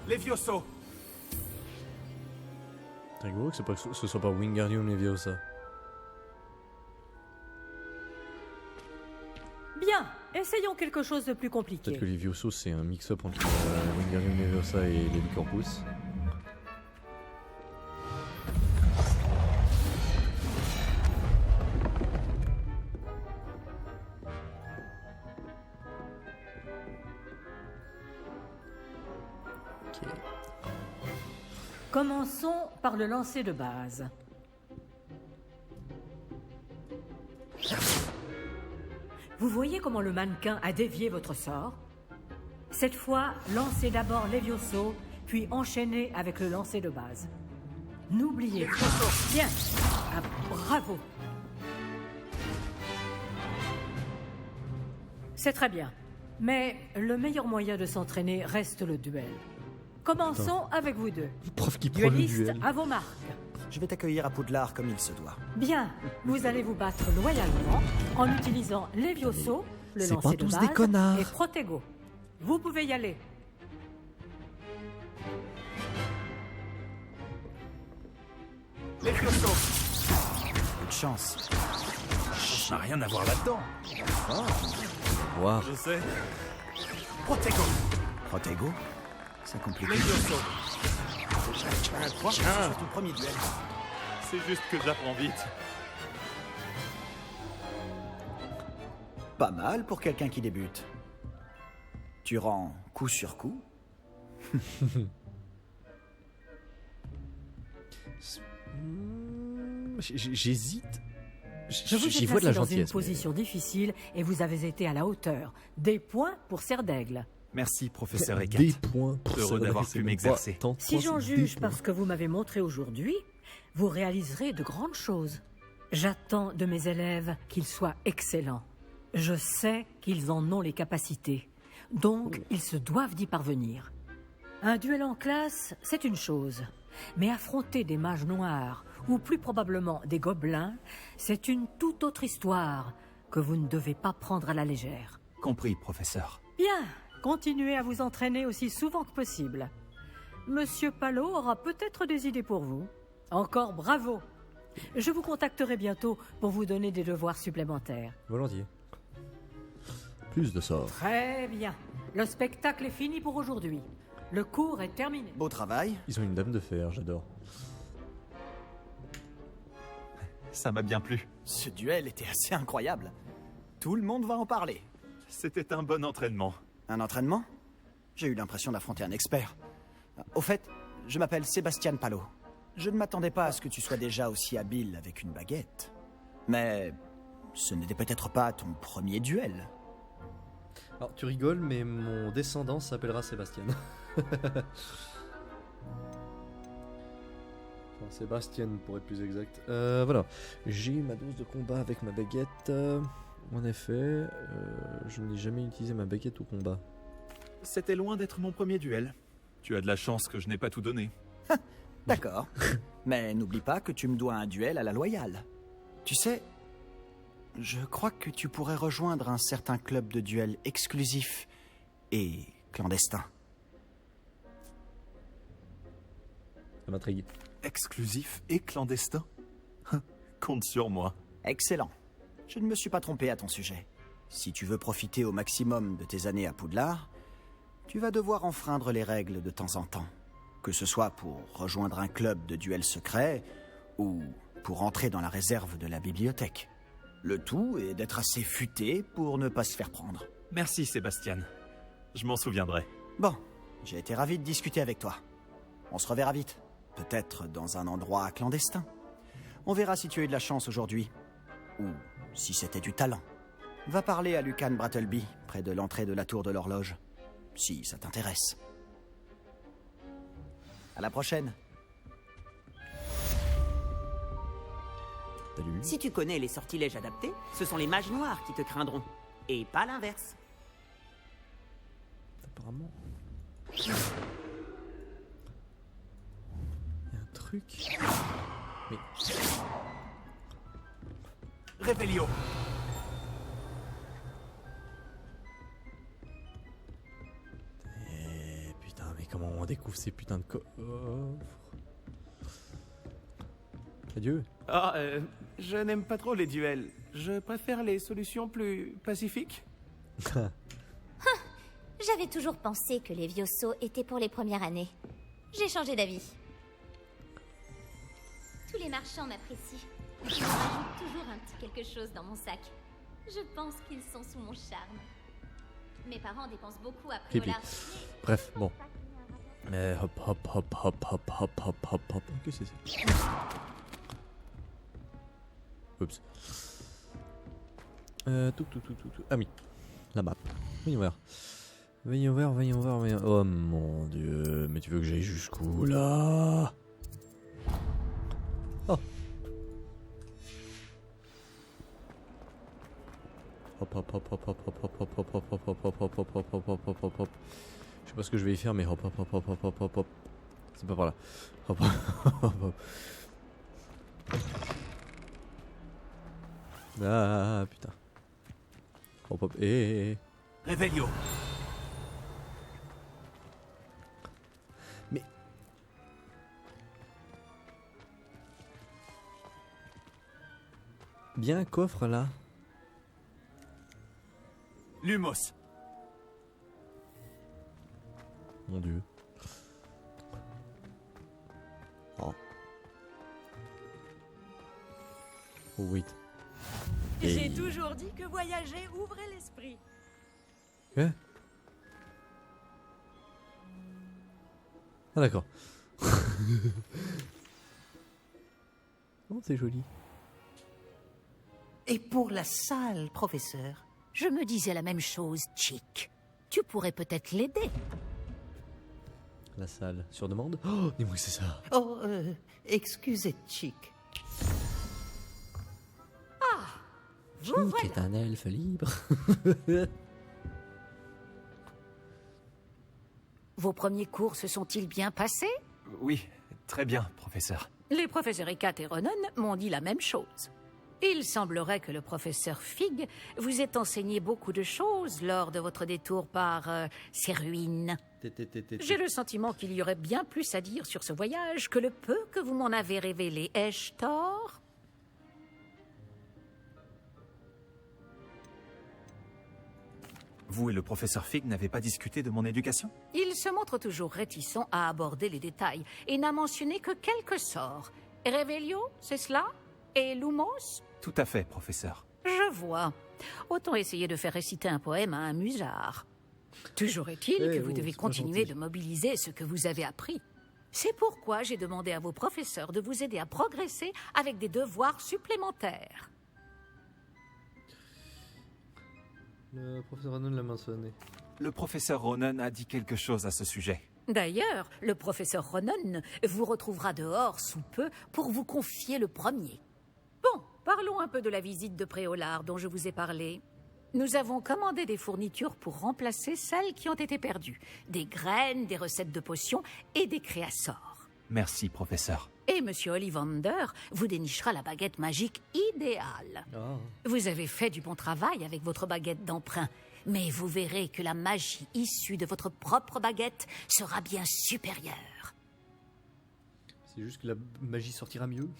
Levioso! C'est rigolo que ce soit pas Wingardium Leviosa. Bien, essayons quelque chose de plus compliqué. Peut-être que Levioso c'est un mix-up entre Wingardium Leviosa et Levicorpus. Ok. Commençons par le lancer de base. Vous voyez comment le mannequin a dévié votre sort? Cette fois, lancez d'abord Levioso, puis enchaînez avec le lancer de base. N'oubliez pas. Bien. Ah, bravo. C'est très bien. Mais le meilleur moyen de s'entraîner reste le duel. Commençons avec vous deux. Prof qui prend le Duellistes, duel. à vos marques. Je vais t'accueillir à Poudlard comme il se doit. Bien, vous allez vous battre loyalement en utilisant Levioso, le C'est lancer pas de tous des base, connards. et Protego. Vous pouvez y aller. Levioso. Peu de chance. Ça n'a rien à voir là-dedans. Voir. Je sais. Protego. Protego? Ça complique. Levioso. C'est ton premier duel. C'est juste que j'apprends vite. Pas mal pour quelqu'un qui débute. Tu rends coup sur coup. J'hésite. Je vous ai J'y vois de la placé dans une gentillesse. position difficile et vous avez été à la hauteur. Des points pour Serre d'Aigle. Merci, professeur Des Eckert. points pour Heureux ça, d'avoir c'est pu bon. m'exercer. Tant de Si points, j'en c'est juge des par points. ce que vous m'avez montré aujourd'hui, vous réaliserez de grandes choses. J'attends de mes élèves qu'ils soient excellents. Je sais qu'ils en ont les capacités. Donc, ils se doivent d'y parvenir. Un duel en classe, c'est une chose. Mais affronter des mages noirs, ou plus probablement des gobelins, c'est une toute autre histoire que vous ne devez pas prendre à la légère. Compris, professeur. Bien, continuez à vous entraîner aussi souvent que possible. Monsieur Palot aura peut-être des idées pour vous. Encore bravo. Je vous contacterai bientôt pour vous donner des devoirs supplémentaires. Volontiers. Plus de sorts. Très bien. Le spectacle est fini pour aujourd'hui. Le cours est terminé. Beau travail. Ils ont une dame de fer, j'adore. Ça m'a bien plu. Ce duel était assez incroyable. Tout le monde va en parler. C'était un bon entraînement. Un entraînement? J'ai eu l'impression d'affronter un expert. Au fait, je m'appelle Sébastien Palot. Je ne m'attendais pas à ce que tu sois déjà aussi habile avec une baguette. Mais ce n'était peut-être pas ton premier duel. Alors, tu rigoles, mais mon descendant s'appellera Sébastien. Enfin, Sébastien, pour être plus exact. Voilà. J'ai ma dose de combat avec ma baguette. En effet, je n'ai jamais utilisé ma baguette au combat. C'était loin d'être mon premier duel. Tu as de la chance que je n'ai pas tout donné. D'accord. Mais n'oublie pas que tu me dois un duel à la loyale. Tu sais, je crois que tu pourrais rejoindre un certain club de duel exclusif et clandestin. Ça m'intrigue. Exclusif et clandestin. Compte sur moi. Excellent. Je ne me suis pas trompé à ton sujet. Si tu veux profiter au maximum de tes années à Poudlard, tu vas devoir enfreindre les règles de temps en temps. Que ce soit pour rejoindre un club de duel secret ou pour entrer dans la réserve de la bibliothèque. Le tout est d'être assez futé pour ne pas se faire prendre. Merci, Sébastien. Je m'en souviendrai. Bon, j'ai été ravi de discuter avec toi. On se reverra vite. Peut-être dans un endroit clandestin. On verra si tu as eu de la chance aujourd'hui. Ou si c'était du talent. Va parler à Lucan Brattleby, près de l'entrée de la tour de l'horloge. Si ça t'intéresse. À la prochaine. Salut. Si tu connais les sortilèges adaptés, ce sont les mages noirs qui te craindront. Et pas l'inverse. Apparemment. Il y a un truc. Mais. Revelio. Putain, mais comment on découvre ces putains de coffres? Adieu. Ah, je n'aime pas trop les duels. Je préfère les solutions plus pacifiques. J'avais toujours pensé que les Vioso étaient pour les premières années. J'ai changé d'avis. Tous les marchands m'apprécient. Ils me rajoutent toujours un petit quelque chose dans mon sac. Je pense qu'ils sont sous mon charme. Mes parents dépensent beaucoup à Pipi. Priola. Bref, bon. Hop, hop, hop, hop, hop, hop, hop, hop, hop. Qu'est-ce que c'est? Oups. Tout. Ah oui. La map. Voyons voir. Voyons voir. Oh mon dieu. Mais tu veux que j'aille jusqu'où là? Oh. Hop. Je sais pas ce que je vais y faire, mais hop. C'est pas par là. Hop. Ah putain. Hop hop. Réveillon. Mais... Bien un coffre là. Lumos. Mon dieu. Oh. Oh wait. J'ai toujours dit que voyager ouvrait l'esprit. Quoi? Ah d'accord. Oh c'est joli. Et pour la salle, professeur? Je me disais la même chose, Chick. Tu pourrais peut-être l'aider. La salle sur demande. Oh, dis-moi que c'est ça. Oh, excusez, Chick. Chick est un elfe libre. Vos premiers cours se sont-ils bien passés? Oui, très bien, professeur. Les professeurs Ikat et Ronan m'ont dit la même chose. Il semblerait que le professeur Fig vous ait enseigné beaucoup de choses lors de votre détour par ces ruines. J'ai le sentiment qu'il y aurait bien plus à dire sur ce voyage que le peu que vous m'en avez révélé. Ai-je tort? Vous et le professeur Fig n'avez pas discuté de mon éducation? Il se montre toujours réticent à aborder les détails et n'a mentionné que quelques sorts. Revelio, c'est cela? Et Lumos? Tout à fait, professeur. Je vois. Autant essayer de faire réciter un poème à un musard. Toujours est-il que vous devez continuer de mobiliser ce que vous avez appris. C'est pourquoi j'ai demandé à vos professeurs de vous aider à progresser avec des devoirs supplémentaires. Le professeur Ronan l'a mentionné. Le professeur Ronan a dit quelque chose à ce sujet. D'ailleurs, le professeur Ronan vous retrouvera dehors sous peu pour vous confier le premier. Bon, parlons un peu de la visite de Préolard dont je vous ai parlé. Nous avons commandé des fournitures pour remplacer celles qui ont été perdues. Des graines, des recettes de potions et des créassors. Merci, professeur. Et Monsieur Ollivander vous dénichera la baguette magique idéale. Oh. Vous avez fait du bon travail avec votre baguette d'emprunt, mais vous verrez que la magie issue de votre propre baguette sera bien supérieure. C'est juste que la magie sortira mieux.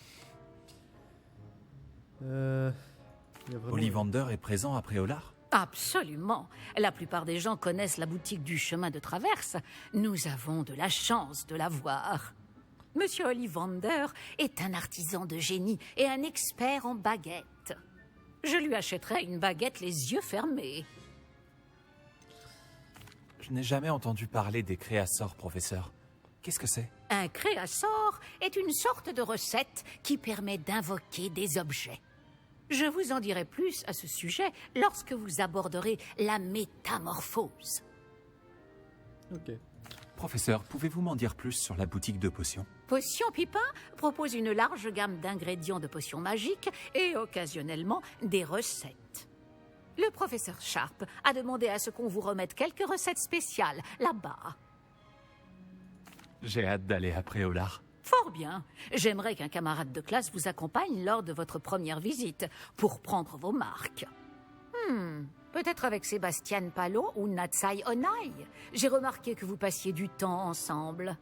Ollivander est présent à Préolard? Absolument. La plupart des gens connaissent la boutique du chemin de traverse. Nous avons de la chance de la voir. Monsieur Ollivander est un artisan de génie et un expert en baguettes. Je lui achèterai une baguette les yeux fermés. Je n'ai jamais entendu parler des créassors, professeur. Qu'est-ce que c'est? Un créassor est une sorte de recette qui permet d'invoquer des objets. Je vous en dirai plus à ce sujet lorsque vous aborderez la métamorphose. Ok. Professeur, pouvez-vous m'en dire plus sur la boutique de potions? Potion Pipin propose une large gamme d'ingrédients de potions magiques et occasionnellement des recettes. Le professeur Sharp a demandé à ce qu'on vous remette quelques recettes spéciales là-bas. J'ai hâte d'aller à Préolard. Fort bien. J'aimerais qu'un camarade de classe vous accompagne lors de votre première visite pour prendre vos marques. Peut-être avec Sébastien Palo ou Natsai Onai. J'ai remarqué que vous passiez du temps ensemble.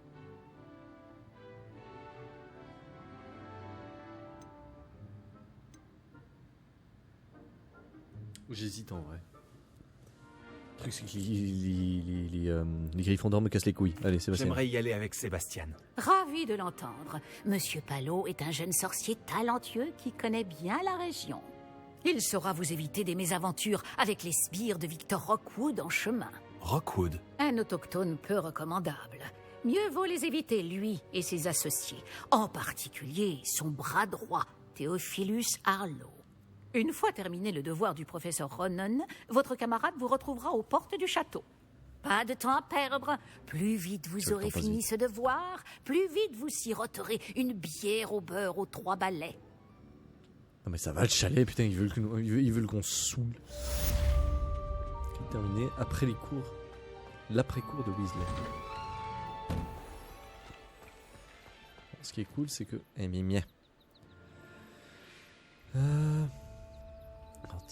J'hésite en vrai. Le truc c'est que les Griffons d'or me cassent les couilles. Allez, Sébastien. J'aimerais y aller avec Sébastien. Ravi de l'entendre. Monsieur Palo est un jeune sorcier talentueux qui connaît bien la région. Il saura vous éviter des mésaventures avec les sbires de Victor Rockwood en chemin. Rockwood? Un autochtone peu recommandable. Mieux vaut les éviter, lui et ses associés. En particulier son bras droit, Theophilus Harlow. Une fois terminé le devoir du professeur Ronan, votre camarade vous retrouvera aux portes du château. Pas de temps à perdre. Plus vite vous aurez fini ce devoir, plus vite vous siroterez une bière au beurre aux 3 balais. Non mais ça va le chalet, putain, ils veulent qu'on se saoule. Terminé après les cours. L'après-cours de Weasley. Ce qui est cool, c'est que...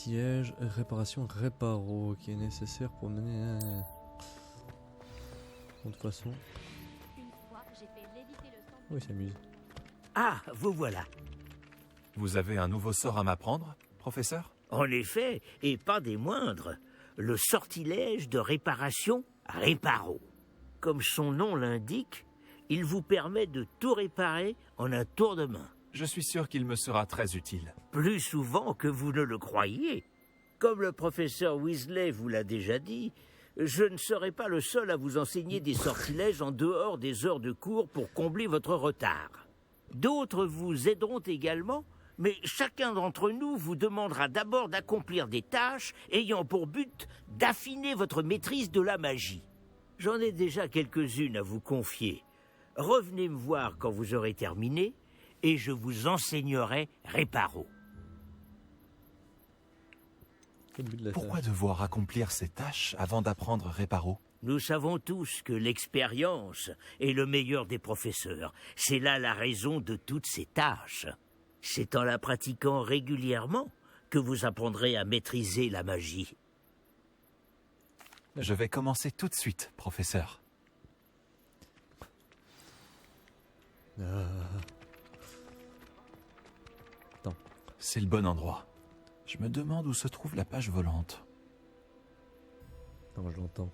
sortilège, réparation, réparo qui est nécessaire pour mener. De toute façon. Oui, il s'amuse. Ah, vous voilà. Vous avez un nouveau sort à m'apprendre, professeur? En effet, et pas des moindres. Le sortilège de réparation Réparo. Comme son nom l'indique, il vous permet de tout réparer en un tour de main. Je suis sûr qu'il me sera très utile. Plus souvent que vous ne le croyez. Comme le professeur Weasley vous l'a déjà dit, je ne serai pas le seul à vous enseigner des sortilèges en dehors des heures de cours pour combler votre retard. D'autres vous aideront également, mais chacun d'entre nous vous demandera d'abord d'accomplir des tâches ayant pour but d'affiner votre maîtrise de la magie. J'en ai déjà quelques-unes à vous confier. Revenez me voir quand vous aurez terminé, et je vous enseignerai Réparo. Pourquoi devoir accomplir ces tâches avant d'apprendre Réparo? Nous savons tous que l'expérience est le meilleur des professeurs. C'est là la raison de toutes ces tâches. C'est en la pratiquant régulièrement que vous apprendrez à maîtriser la magie. Je vais commencer tout de suite, professeur. Attends. C'est le bon endroit. Je me demande où se trouve la page volante. Non, je l'entends.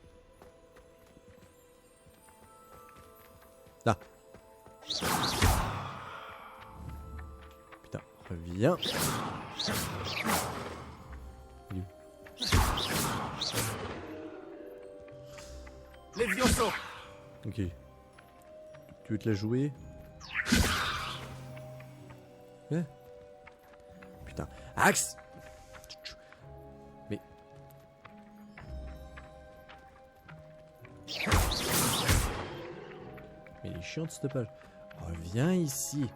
Là. Putain, reviens. Les Levioso. Ok. Tu veux te la jouer? Eh? Putain. Axe! Mais... Mais il est chiant cette page. Reviens ici.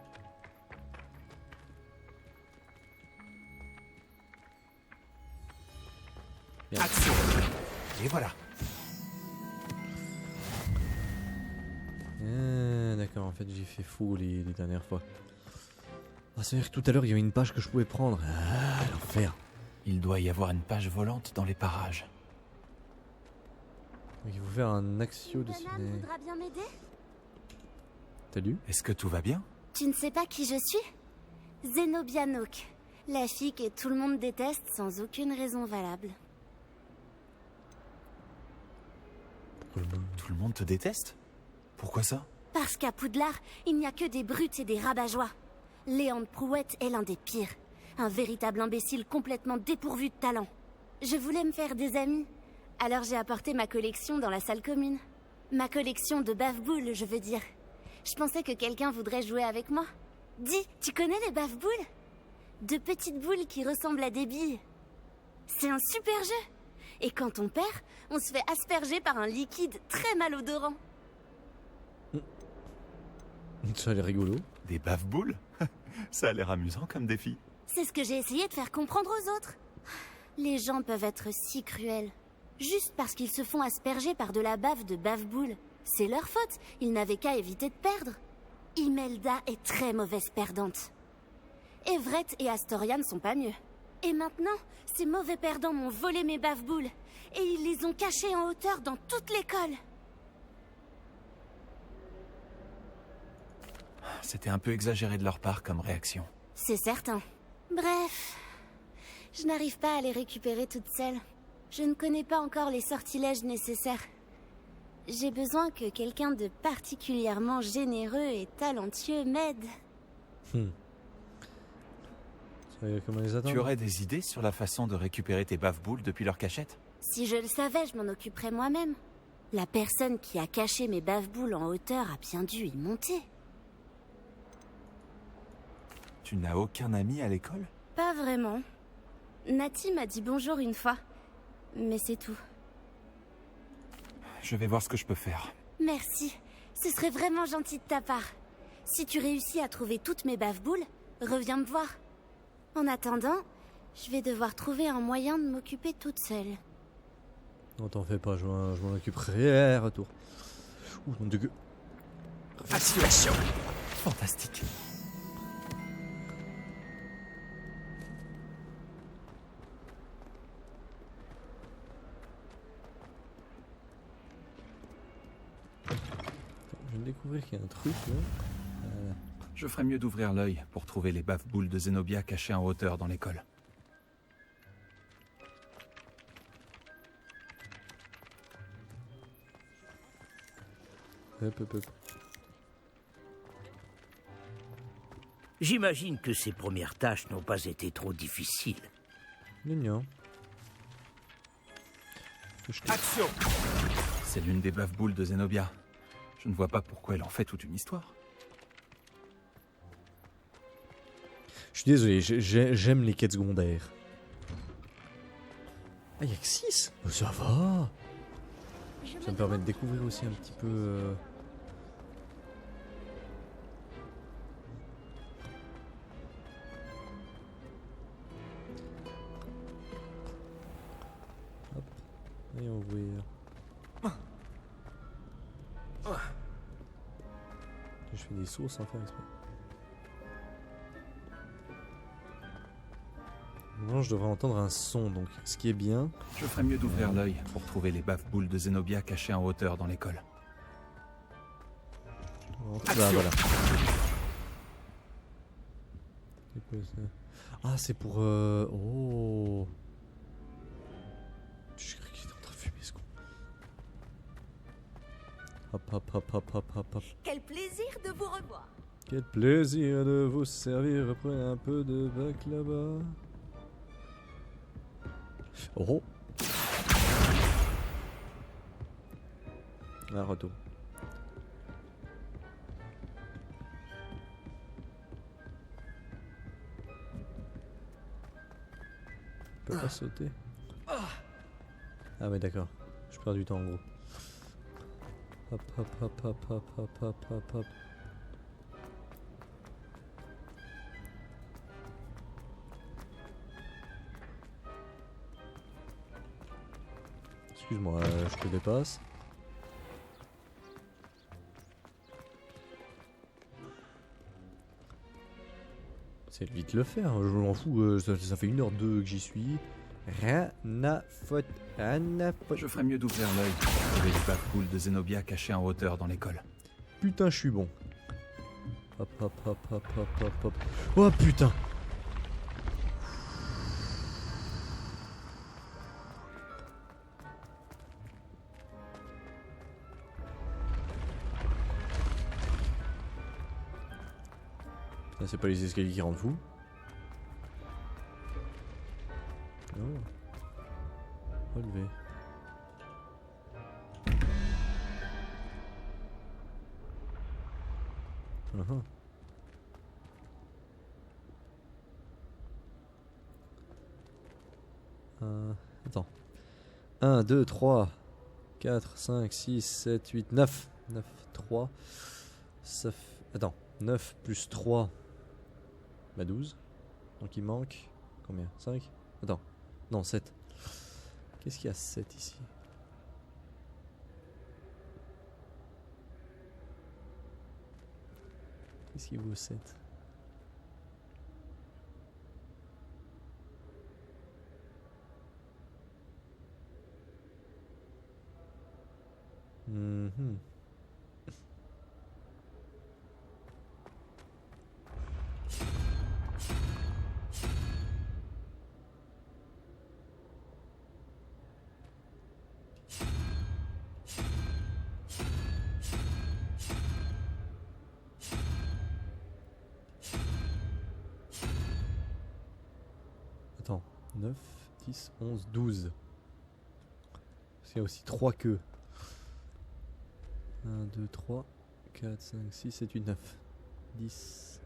Action. Et voilà. D'accord, en fait j'ai fait fou les dernières fois. Ah, ça veut dire que tout à l'heure il y avait une page que je pouvais prendre. Ah, l'enfer. Il doit y avoir une page volante dans les parages. Il faut faire un axio dessiné. voudra bien m'aider? T'as lu? Est-ce que tout va bien? Tu ne sais pas qui je suis? Zenobia Nook, la fille que tout le monde déteste sans aucune raison valable. Tout le monde te déteste? Pourquoi ça? Parce qu'à Poudlard, il n'y a que des brutes et des rabat-joie. Léandre Prouette est l'un des pires. Un véritable imbécile complètement dépourvu de talent. Je voulais me faire des amis. Alors j'ai apporté ma collection dans la salle commune. Ma collection de bave-boules, je veux dire. Je pensais que quelqu'un voudrait jouer avec moi. Dis, tu connais les bave-boules? De petites boules qui ressemblent à des billes. C'est un super jeu. Et quand on perd, on se fait asperger par un liquide très malodorant. Ça a l'air rigolo. Des bave-boules? Ça a l'air amusant comme défi. C'est ce que j'ai essayé de faire comprendre aux autres. Les gens peuvent être si cruels. Juste parce qu'ils se font asperger par de la bave de bave-boule. C'est leur faute, ils n'avaient qu'à éviter de perdre. Imelda est très mauvaise perdante. Everett et Astoria ne sont pas mieux. Et maintenant, ces mauvais perdants m'ont volé mes bave-boules. Et ils les ont cachées en hauteur dans toute l'école. C'était un peu exagéré de leur part comme réaction. C'est certain. Bref, je n'arrive pas à les récupérer toutes seules. Je ne connais pas encore les sortilèges nécessaires. J'ai besoin que quelqu'un de particulièrement généreux et talentueux m'aide. Comment les attendre? Tu aurais des idées sur la façon de récupérer tes bave-boules depuis leur cachette? Si je le savais, je m'en occuperais moi-même. La personne qui a caché mes bave-boules en hauteur a bien dû y monter. Tu n'as aucun ami à l'école? Pas vraiment. Nati m'a dit bonjour une fois. Mais c'est tout. Je vais voir ce que je peux faire. Merci. Ce serait vraiment gentil de ta part. Si tu réussis à trouver toutes mes bave-boules, reviens me voir. En attendant, je vais devoir trouver un moyen de m'occuper toute seule. Non, t'en fais pas, je m'en occuperai. Retour. Ouh, mon Dieu. Action. Fantastique. de découvrir qu'il y a un truc là. Voilà. Je ferais mieux d'ouvrir l'œil pour trouver les baffe-boules de Zenobia cachées en hauteur dans l'école. Hop, hop, hop. J'imagine que ces premières tâches n'ont pas été trop difficiles. Mignon. Action! C'est l'une des baffe-boules de Zenobia. Je ne vois pas pourquoi elle en fait toute une histoire. Je suis désolé, j'aime les quêtes secondaires. Ah, y'a que 6? Ça va. Ça me permet de découvrir aussi un petit peu... Hop. Et ouvrir. Je fais des sauts sans faire exprès. Normalement, je devrais entendre un son, donc ce qui est bien. Je ferais mieux d'ouvrir l'œil pour trouver les baffe-boules de Zenobia cachées en hauteur dans l'école. Bah, voilà. C'est quoi ça? Ah, c'est pour... Oh. Je crois qu'il est en train de fumer ce con. Hop, hop, hop, hop, hop, hop, hop. Quel plaisir de vous revoir. Quel plaisir de vous servir. Prenez un peu de baklava. Oh. Un retour. Je peux pas sauter. Ah ouais d'accord. Je perds du temps en gros. Hop hop hop hop hop hop hop hop hop. Excuse-moi, je te dépasse. C'est vite le faire, je m'en fous, ça fait 1h02 que j'y suis. Rien à foutre, rien à foutre. Je ferais mieux d'ouvrir l'œil pour trouver les baffe-boules de Zenobia cachées en hauteur dans l'école. Putain, je suis bon. Hop hop hop hop hop hop hop. Oh putain. C'est pas les escaliers qui rendent fou. Oh. Relevé. Attends. 1, 2, 3, 4, 5, 6, 7, 8, 9. 9, 3. Ça fait... Attends. 9 plus 3. Bah 12. Donc il manque... Combien? 5? Attends. Non, 7. Qu'est-ce qu'il y a 7 ici? Qu'est-ce qui vaut 7? Attends, 9, 10, 11, 12. Il y a aussi 3 queues. 1, 2, 3, 4, 5, 6, 7, 8, 9, 10,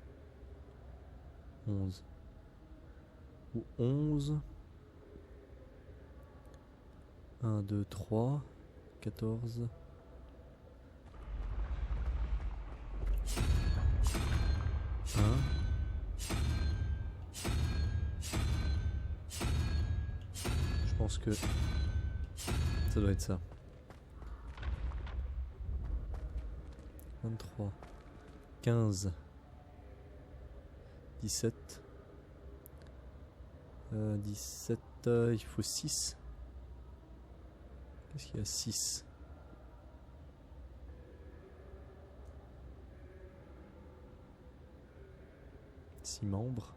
11. Ou 11. 1, 2, 3, 14. 1. Je pense que ça doit être ça. 23, 15, 17, 17, il faut 6. Qu'est-ce qu'il y a 6? 6 membres.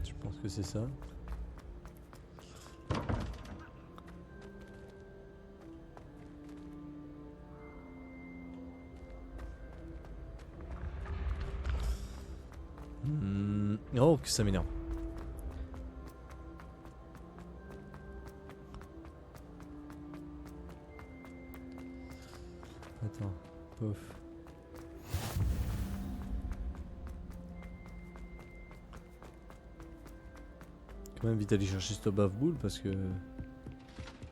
Je pense que c'est ça. Oh, que ça m'énerve. Attends, pof. Quand même vite aller chercher ce bave-boule parce que...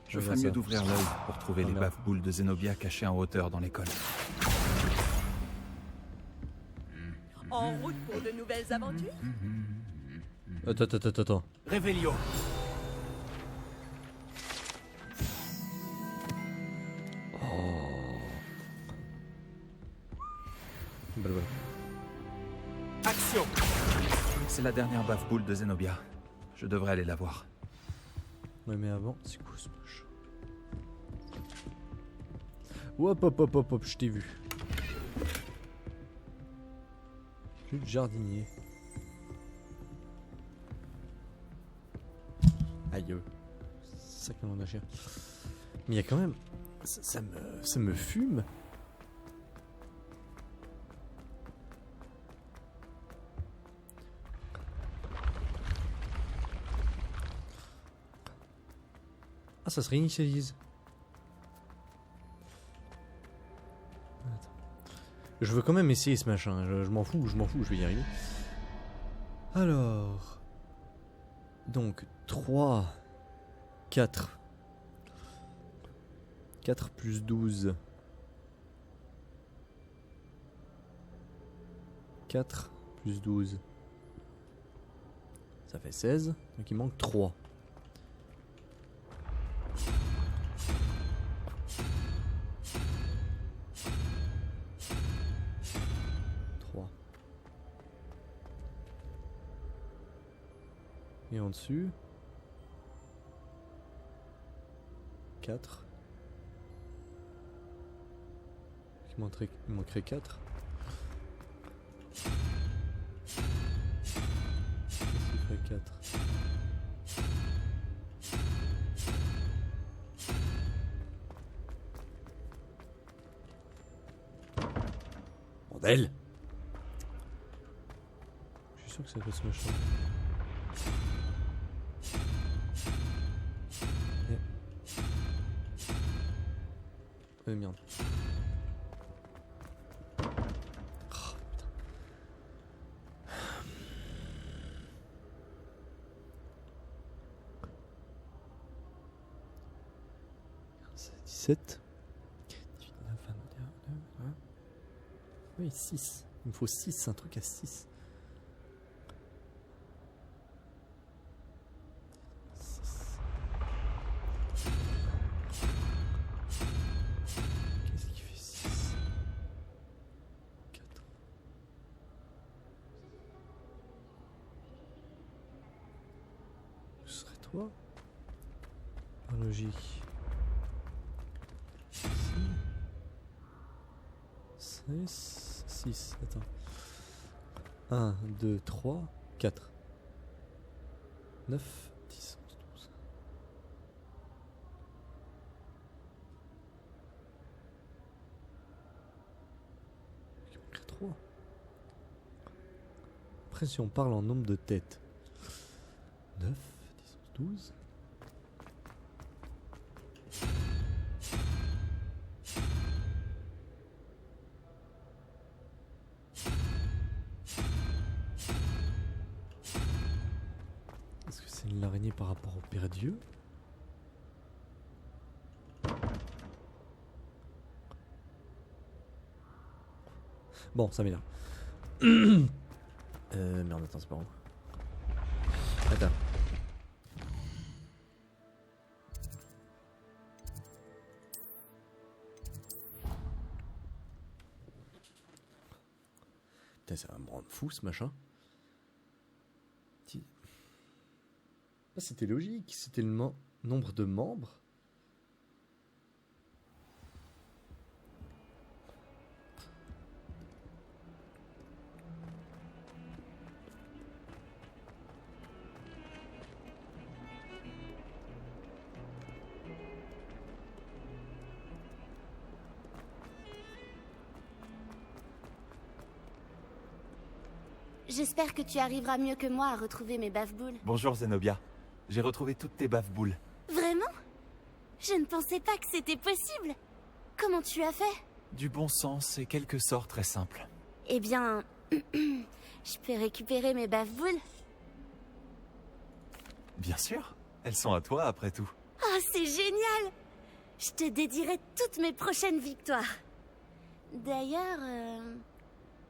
Je ferais mieux d'ouvrir l'œil pour trouver les bave-boules de Zenobia cachées en hauteur dans l'école. En route pour de nouvelles aventures? Attends. Révélio. Action! C'est la dernière bave-boule de Zenobia. Je devrais aller la voir. Ouais, mais avant, c'est quoi ce machin? Hop, je t'ai vu. Plus de jardinier. Aïe. Sacrément de chien. Mais il y a quand même... Ça me fume. Ah, ça se réinitialise. Attends. Je veux quand même essayer ce machin. Je m'en fous, je vais y arriver. Alors... Donc, 3... 4... 4 plus 12... 4 plus 12... Ça fait 16. Donc il manque 3. Et en dessus 4. Il manquerait 4. Ça ferait 4. Bordel! Je suis sûr que ça fait ce machin. Merde. Oh, putain. 17. 18, 19, 21, oui, 6. Il me faut 6, un truc à 6. Par logique. 6, 6, attends. 1, 2, 3, 4. 9, 10, 11, 12. Il manquerait 3. Après, si on parle en nombre de têtes. 9, 10, 11, 12. Est-ce que c'est une araignée par rapport au Père Dieu? Bon, ça m'énerve. Merde, attends, c'est pas où. Attends. Putain, ça va me rendre fou ce machin. Ah, c'était logique, c'était le nombre de membres. J'espère que tu arriveras mieux que moi à retrouver mes baffe-boules. Bonjour Zenobia. J'ai retrouvé toutes tes baffe-boules. Vraiment? Je ne pensais pas que c'était possible. Comment tu as fait? Du bon sens et quelques sorts très simples. Eh bien, je peux récupérer mes baffe-boules? Bien sûr. Elles sont à toi après tout. Oh, c'est génial! Je te dédierai toutes mes prochaines victoires. D'ailleurs,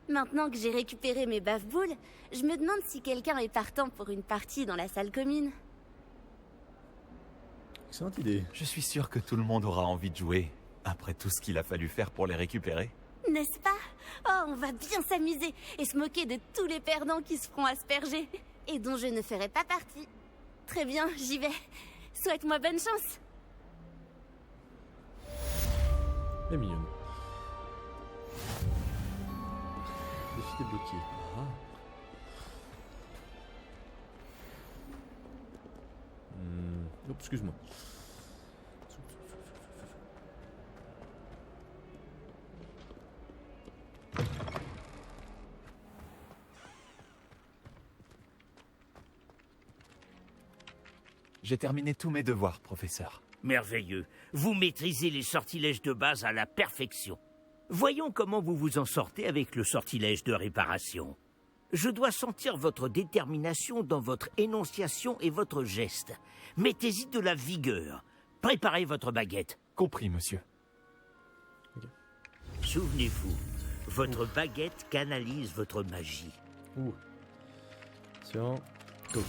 maintenant que j'ai récupéré mes baffe-boules, je me demande si quelqu'un est partant pour une partie dans la salle commune. Excellente idée. Je suis sûr que tout le monde aura envie de jouer, après tout ce qu'il a fallu faire pour les récupérer. N'est-ce pas? Oh, on va bien s'amuser et se moquer de tous les perdants qui se feront asperger et dont je ne ferai pas partie. Très bien, j'y vais. Souhaite-moi bonne chance. Elle est mignonne. Défi débloqué. Ah. Oh, excuse-moi. J'ai terminé tous mes devoirs, professeur. Merveilleux. Vous maîtrisez les sortilèges de base à la perfection. Voyons comment vous vous en sortez avec le sortilège de réparation. Je dois sentir votre détermination dans votre énonciation et votre geste. Mettez-y de la vigueur. Préparez votre baguette. Compris, monsieur. Okay. Souvenez-vous, votre baguette canalise votre magie. Ouh. Tiens. Go.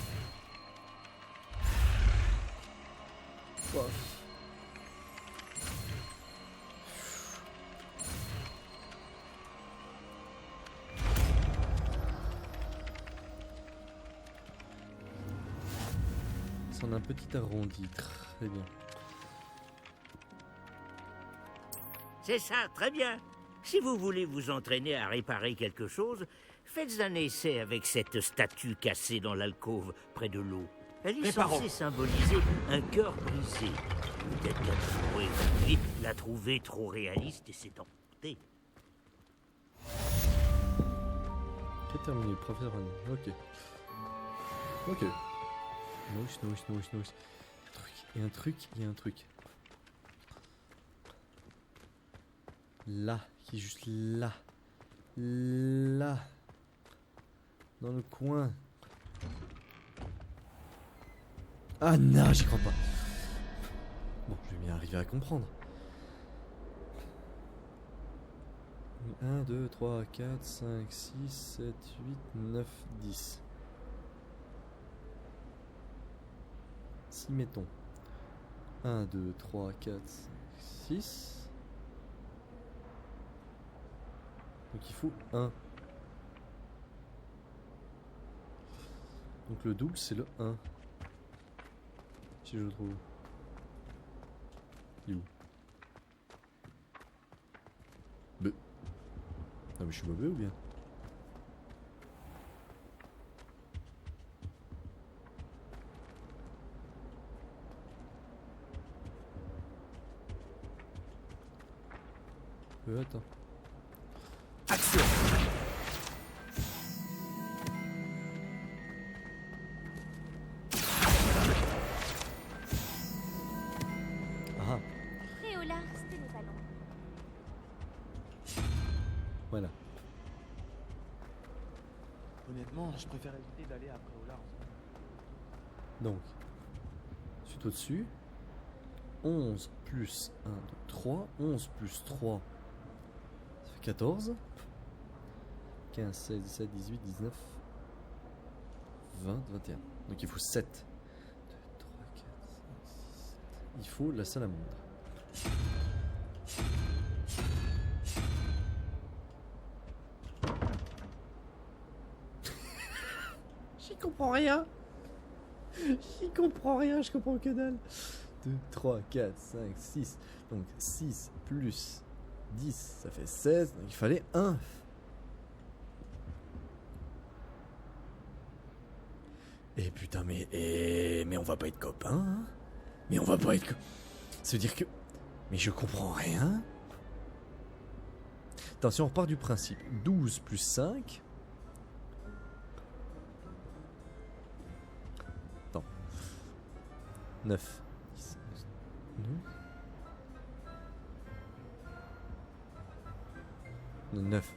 Wow. On a un petit arrondi, très bien. C'est ça, très bien. Si vous voulez vous entraîner à réparer quelque chose, faites un essai avec cette statue cassée dans l'alcôve près de l'eau. Elle est censée symboliser un cœur brisé. Peut-être qu'un pourrait aujourd'hui la trouver trop réaliste et s'est emporté. J'ai terminé, professeur Anne. Ok. Ok. Nice. Il y a un truc. Là, qui est juste là. Là. Dans le coin. Ah non, j'y crois pas. Bon, je vais bien arriver à comprendre. 1, 2, 3, 4, 5, 6, 7, 8, 9, 10. Si mettons 1, 2, 3, 4, 5, 6. Donc il faut 1. Donc le double c'est le 1. Si je le trouve. Il est où? B. Ah mais je suis mauvais ou bien? Attends. Action! Ah. Réola, c'était le ballon. Voilà. Honnêtement, je préfère éviter d'aller après Ola. Donc, suite au-dessus. 11 plus 1, 2, 3. 11 plus 3. Ça fait 14. 15, 16, 17, 18, 19, 20, 21. Donc il faut 7. 2, 3, 4, 5, 6, 7. Il faut la salamandre. J'y comprends rien. J'y comprends rien, je comprends que dalle. 2, 3, 4, 5, 6. Donc 6 plus 10, ça fait 16. Donc il fallait 1. Et putain, mais on va pas être copains, hein. Mais on va pas être se dire que... Mais je comprends rien. Attention, on repart du principe. 12 plus 5. Attends. 9. 10, 9.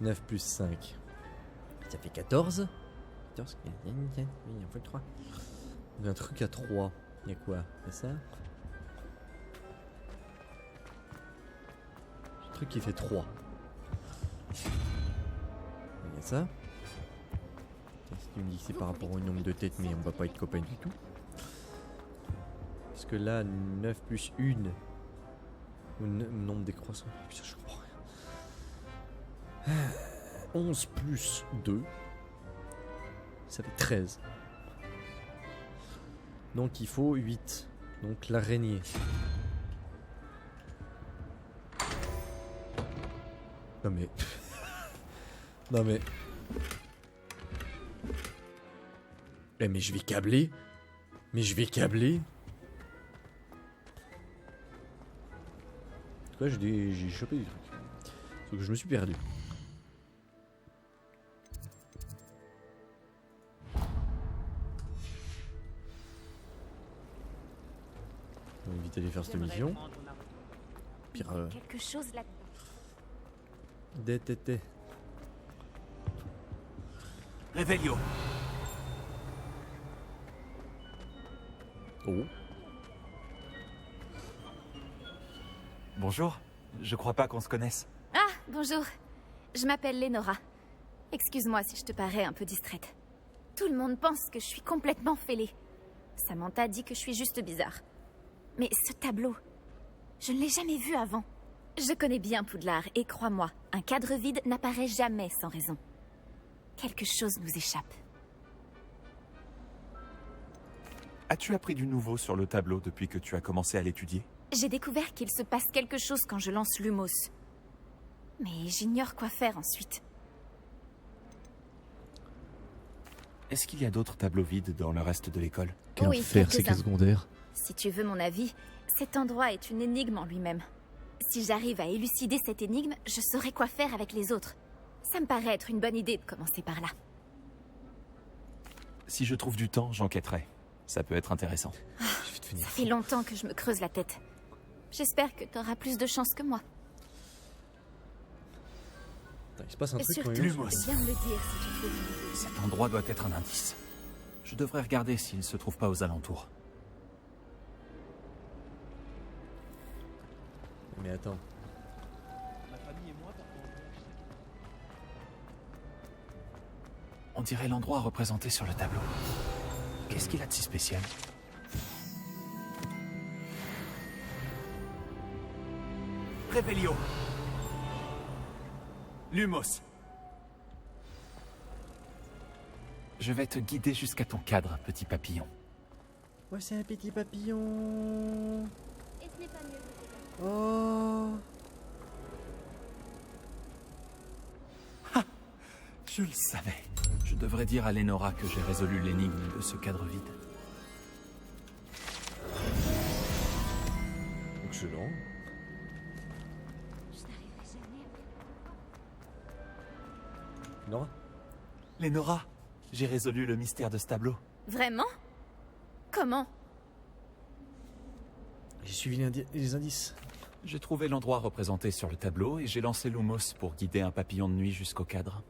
9 plus 5. Ça fait 14. 14. Il y a un 3. Il y a un truc à 3. Il y a quoi? C'est ça? Un truc qui fait 3. Il y a ça. Si tu me dis que c'est par rapport au nombre de têtes, mais on va pas être copains du tout. Parce que là, 9 plus 1. Ou nombre décroissant. Putain, je comprends rien. 11 plus 2. Ça fait 13. Donc il faut 8. Donc l'araignée. Non mais... non mais... Mais je vais câbler. Mais je vais câbler. En tout cas, j'ai chopé des trucs. Sauf que je me suis perdu. On va éviter de faire cette mission. Pire. Quelque chose là. DTT. Revelio. Oh. Bonjour. Je crois pas qu'on se connaisse. Ah, bonjour. Je m'appelle Lénora. Excuse-moi si je te parais un peu distraite. Tout le monde pense que je suis complètement fêlée. Samantha dit que je suis juste bizarre. Mais ce tableau, je ne l'ai jamais vu avant. Je connais bien Poudlard et crois-moi, un cadre vide n'apparaît jamais sans raison. Quelque chose nous échappe. As-tu appris du nouveau sur le tableau depuis que tu as commencé à l'étudier? J'ai découvert qu'il se passe quelque chose quand je lance Lumos. Mais j'ignore quoi faire ensuite. Est-ce qu'il y a d'autres tableaux vides dans le reste de l'école? Oui, Faire c'est que quelques-uns. secondaire. Si tu veux mon avis, cet endroit est une énigme en lui-même. Si j'arrive à élucider cette énigme, je saurai quoi faire avec les autres. Ça me paraît être une bonne idée de commencer par là. Si je trouve du temps, j'enquêterai. Ça peut être intéressant. Ça fait longtemps que je me creuse la tête. J'espère que t'auras plus de chance que moi. Attends, il se passe un Et truc surtout, quand même. viens me le dire si tu trouves. Cet endroit doit être un indice. Je devrais regarder s'il se trouve pas aux alentours. Mais attends. On dirait l'endroit représenté sur le tableau. Qu'est-ce qu'il a de si spécial? Revelio. Lumos. Je vais te guider jusqu'à ton cadre, petit papillon. Ouais, c'est un petit papillon. Et ce n'est pas mieux. Oh. Je le savais. Je devrais dire à Lénora que j'ai résolu l'énigme de ce cadre vide. Excellent. Lénora? Lénora, j'ai résolu le mystère de ce tableau. Vraiment? Comment? J'ai suivi les indices. J'ai trouvé l'endroit représenté sur le tableau et j'ai lancé Lumos pour guider un papillon de nuit jusqu'au cadre.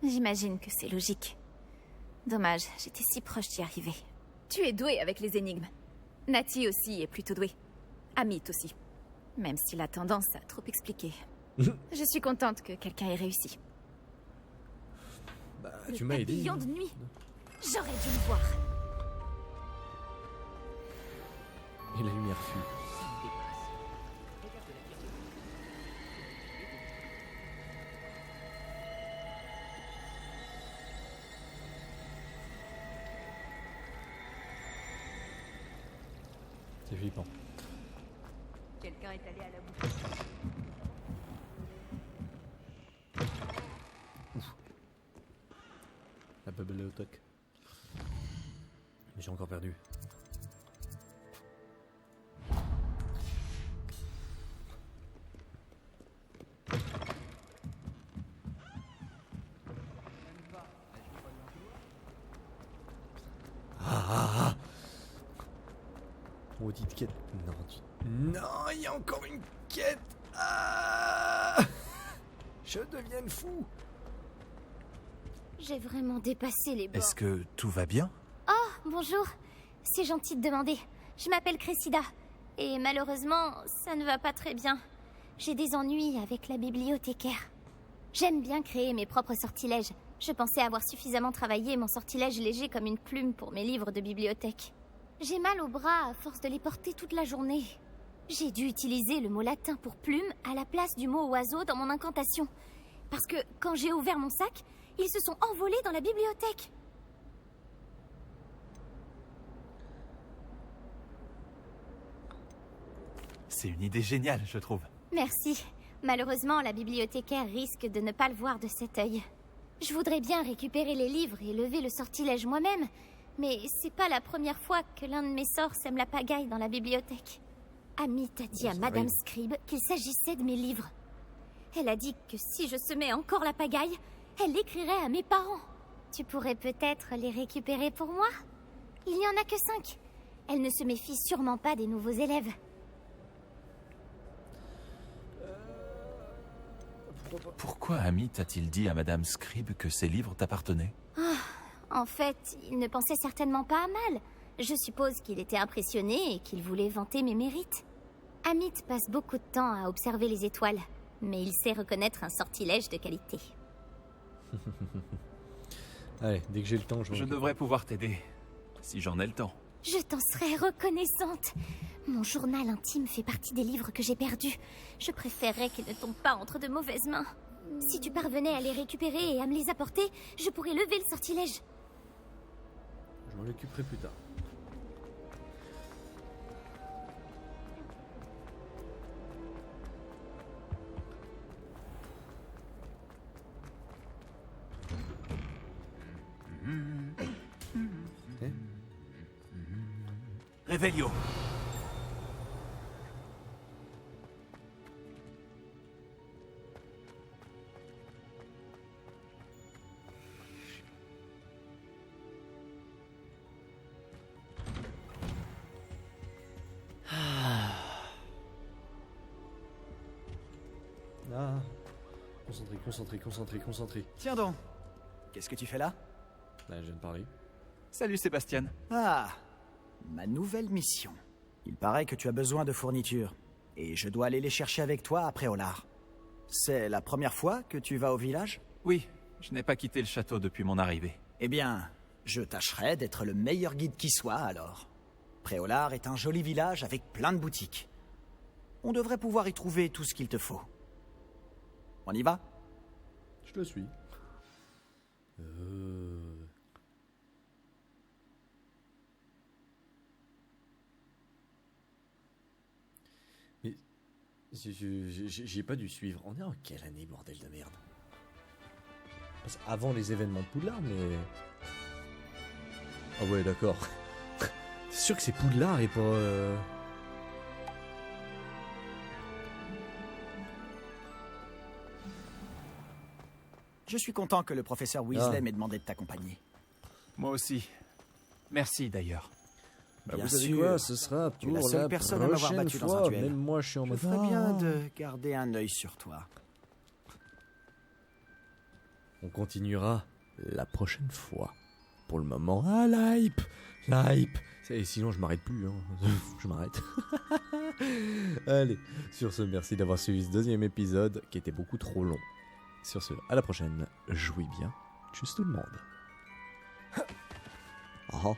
J'imagine que c'est logique. Dommage, j'étais si proche d'y arriver. Tu es doué avec les énigmes. Nati aussi est plutôt douée. Amit aussi. Même s'il a tendance à trop expliquer. Je suis contente que quelqu'un ait réussi. Bah, tu m'as aidé. Papillon de nuit. J'aurais dû le voir. Et la lumière fut. C'est flippant. Quelqu'un est allé à la bouche. La bibliothèque. Mais j'ai encore perdu. Ah. Maudite quête. Non, il y a encore une quête. Ah. Je deviens fou. J'ai vraiment dépassé les bords. Est-ce que tout va bien? Oh, bonjour. C'est gentil de demander. Je m'appelle Cressida. Et malheureusement, ça ne va pas très bien. J'ai des ennuis avec la bibliothécaire. J'aime bien créer mes propres sortilèges. Je pensais avoir suffisamment travaillé mon sortilège léger comme une plume pour mes livres de bibliothèque. J'ai mal au bras à force de les porter toute la journée. J'ai dû utiliser le mot latin pour plume à la place du mot oiseau dans mon incantation. Parce que quand j'ai ouvert mon sac, ils se sont envolés dans la bibliothèque. C'est une idée géniale, je trouve. Merci. Malheureusement, la bibliothécaire risque de ne pas le voir de cet œil. Je voudrais bien récupérer les livres et lever le sortilège moi-même, mais c'est pas la première fois que l'un de mes sorts sème la pagaille dans la bibliothèque. Amit a dit à Madame Scribe qu'il s'agissait de mes livres. Elle a dit que si je semais encore la pagaille, elle l'écrirait à mes parents. Tu pourrais peut-être les récupérer pour moi? Il n'y en a que 5. Elle ne se méfie sûrement pas des nouveaux élèves. Pourquoi Amit a-t-il dit à Madame Scribe que ses livres t'appartenaient? En fait, il ne pensait certainement pas à mal. Je suppose qu'il était impressionné et qu'il voulait vanter mes mérites. Amit passe beaucoup de temps à observer les étoiles, mais il sait reconnaître un sortilège de qualité. Allez, dès que j'ai le temps, je devrais pouvoir t'aider, si j'en ai le temps. Je t'en serais reconnaissante. Mon journal intime fait partie des livres que j'ai perdus. Je préférerais qu'ils ne tombent pas entre de mauvaises mains. Si tu parvenais à les récupérer et à me les apporter, je pourrais lever le sortilège. Je m'en occuperai plus tard. Revelio. Ah. Concentré. Tiens donc. Qu'est-ce que tu fais là? Là, je viens de parler. Salut Sébastien. Ah, ma nouvelle mission. Il paraît que tu as besoin de fournitures. Et je dois aller les chercher avec toi après Olar. C'est la première fois que tu vas au village? Oui, je n'ai pas quitté le château depuis mon arrivée. Eh bien, je tâcherai d'être le meilleur guide qui soit alors. Préolard est un joli village avec plein de boutiques. On devrait pouvoir y trouver tout ce qu'il te faut. On y va? Je te suis. Mais j'ai pas dû suivre. On est en quelle année, bordel de merde? Parce avant les événements de Poudlard, mais... Ah ouais, d'accord. C'est sûr que c'est Poudlard et pas... Je suis content que le professeur Weasley m'ait demandé de t'accompagner. Moi aussi. Merci d'ailleurs. Bah, vous savez quoi, ce sera pour la seule personne à m'avoir battu dans un duel. Même moi, je suis en mode... Je ferais bien de garder un œil sur toi. On continuera la prochaine fois. Pour le moment, ah, la hype. Et sinon, je m'arrête plus. Hein. Je m'arrête. Allez, sur ce, merci d'avoir suivi ce deuxième épisode qui était beaucoup trop long. Sur ce, à la prochaine. Jouez bien. Tchuss tout le monde. Ah.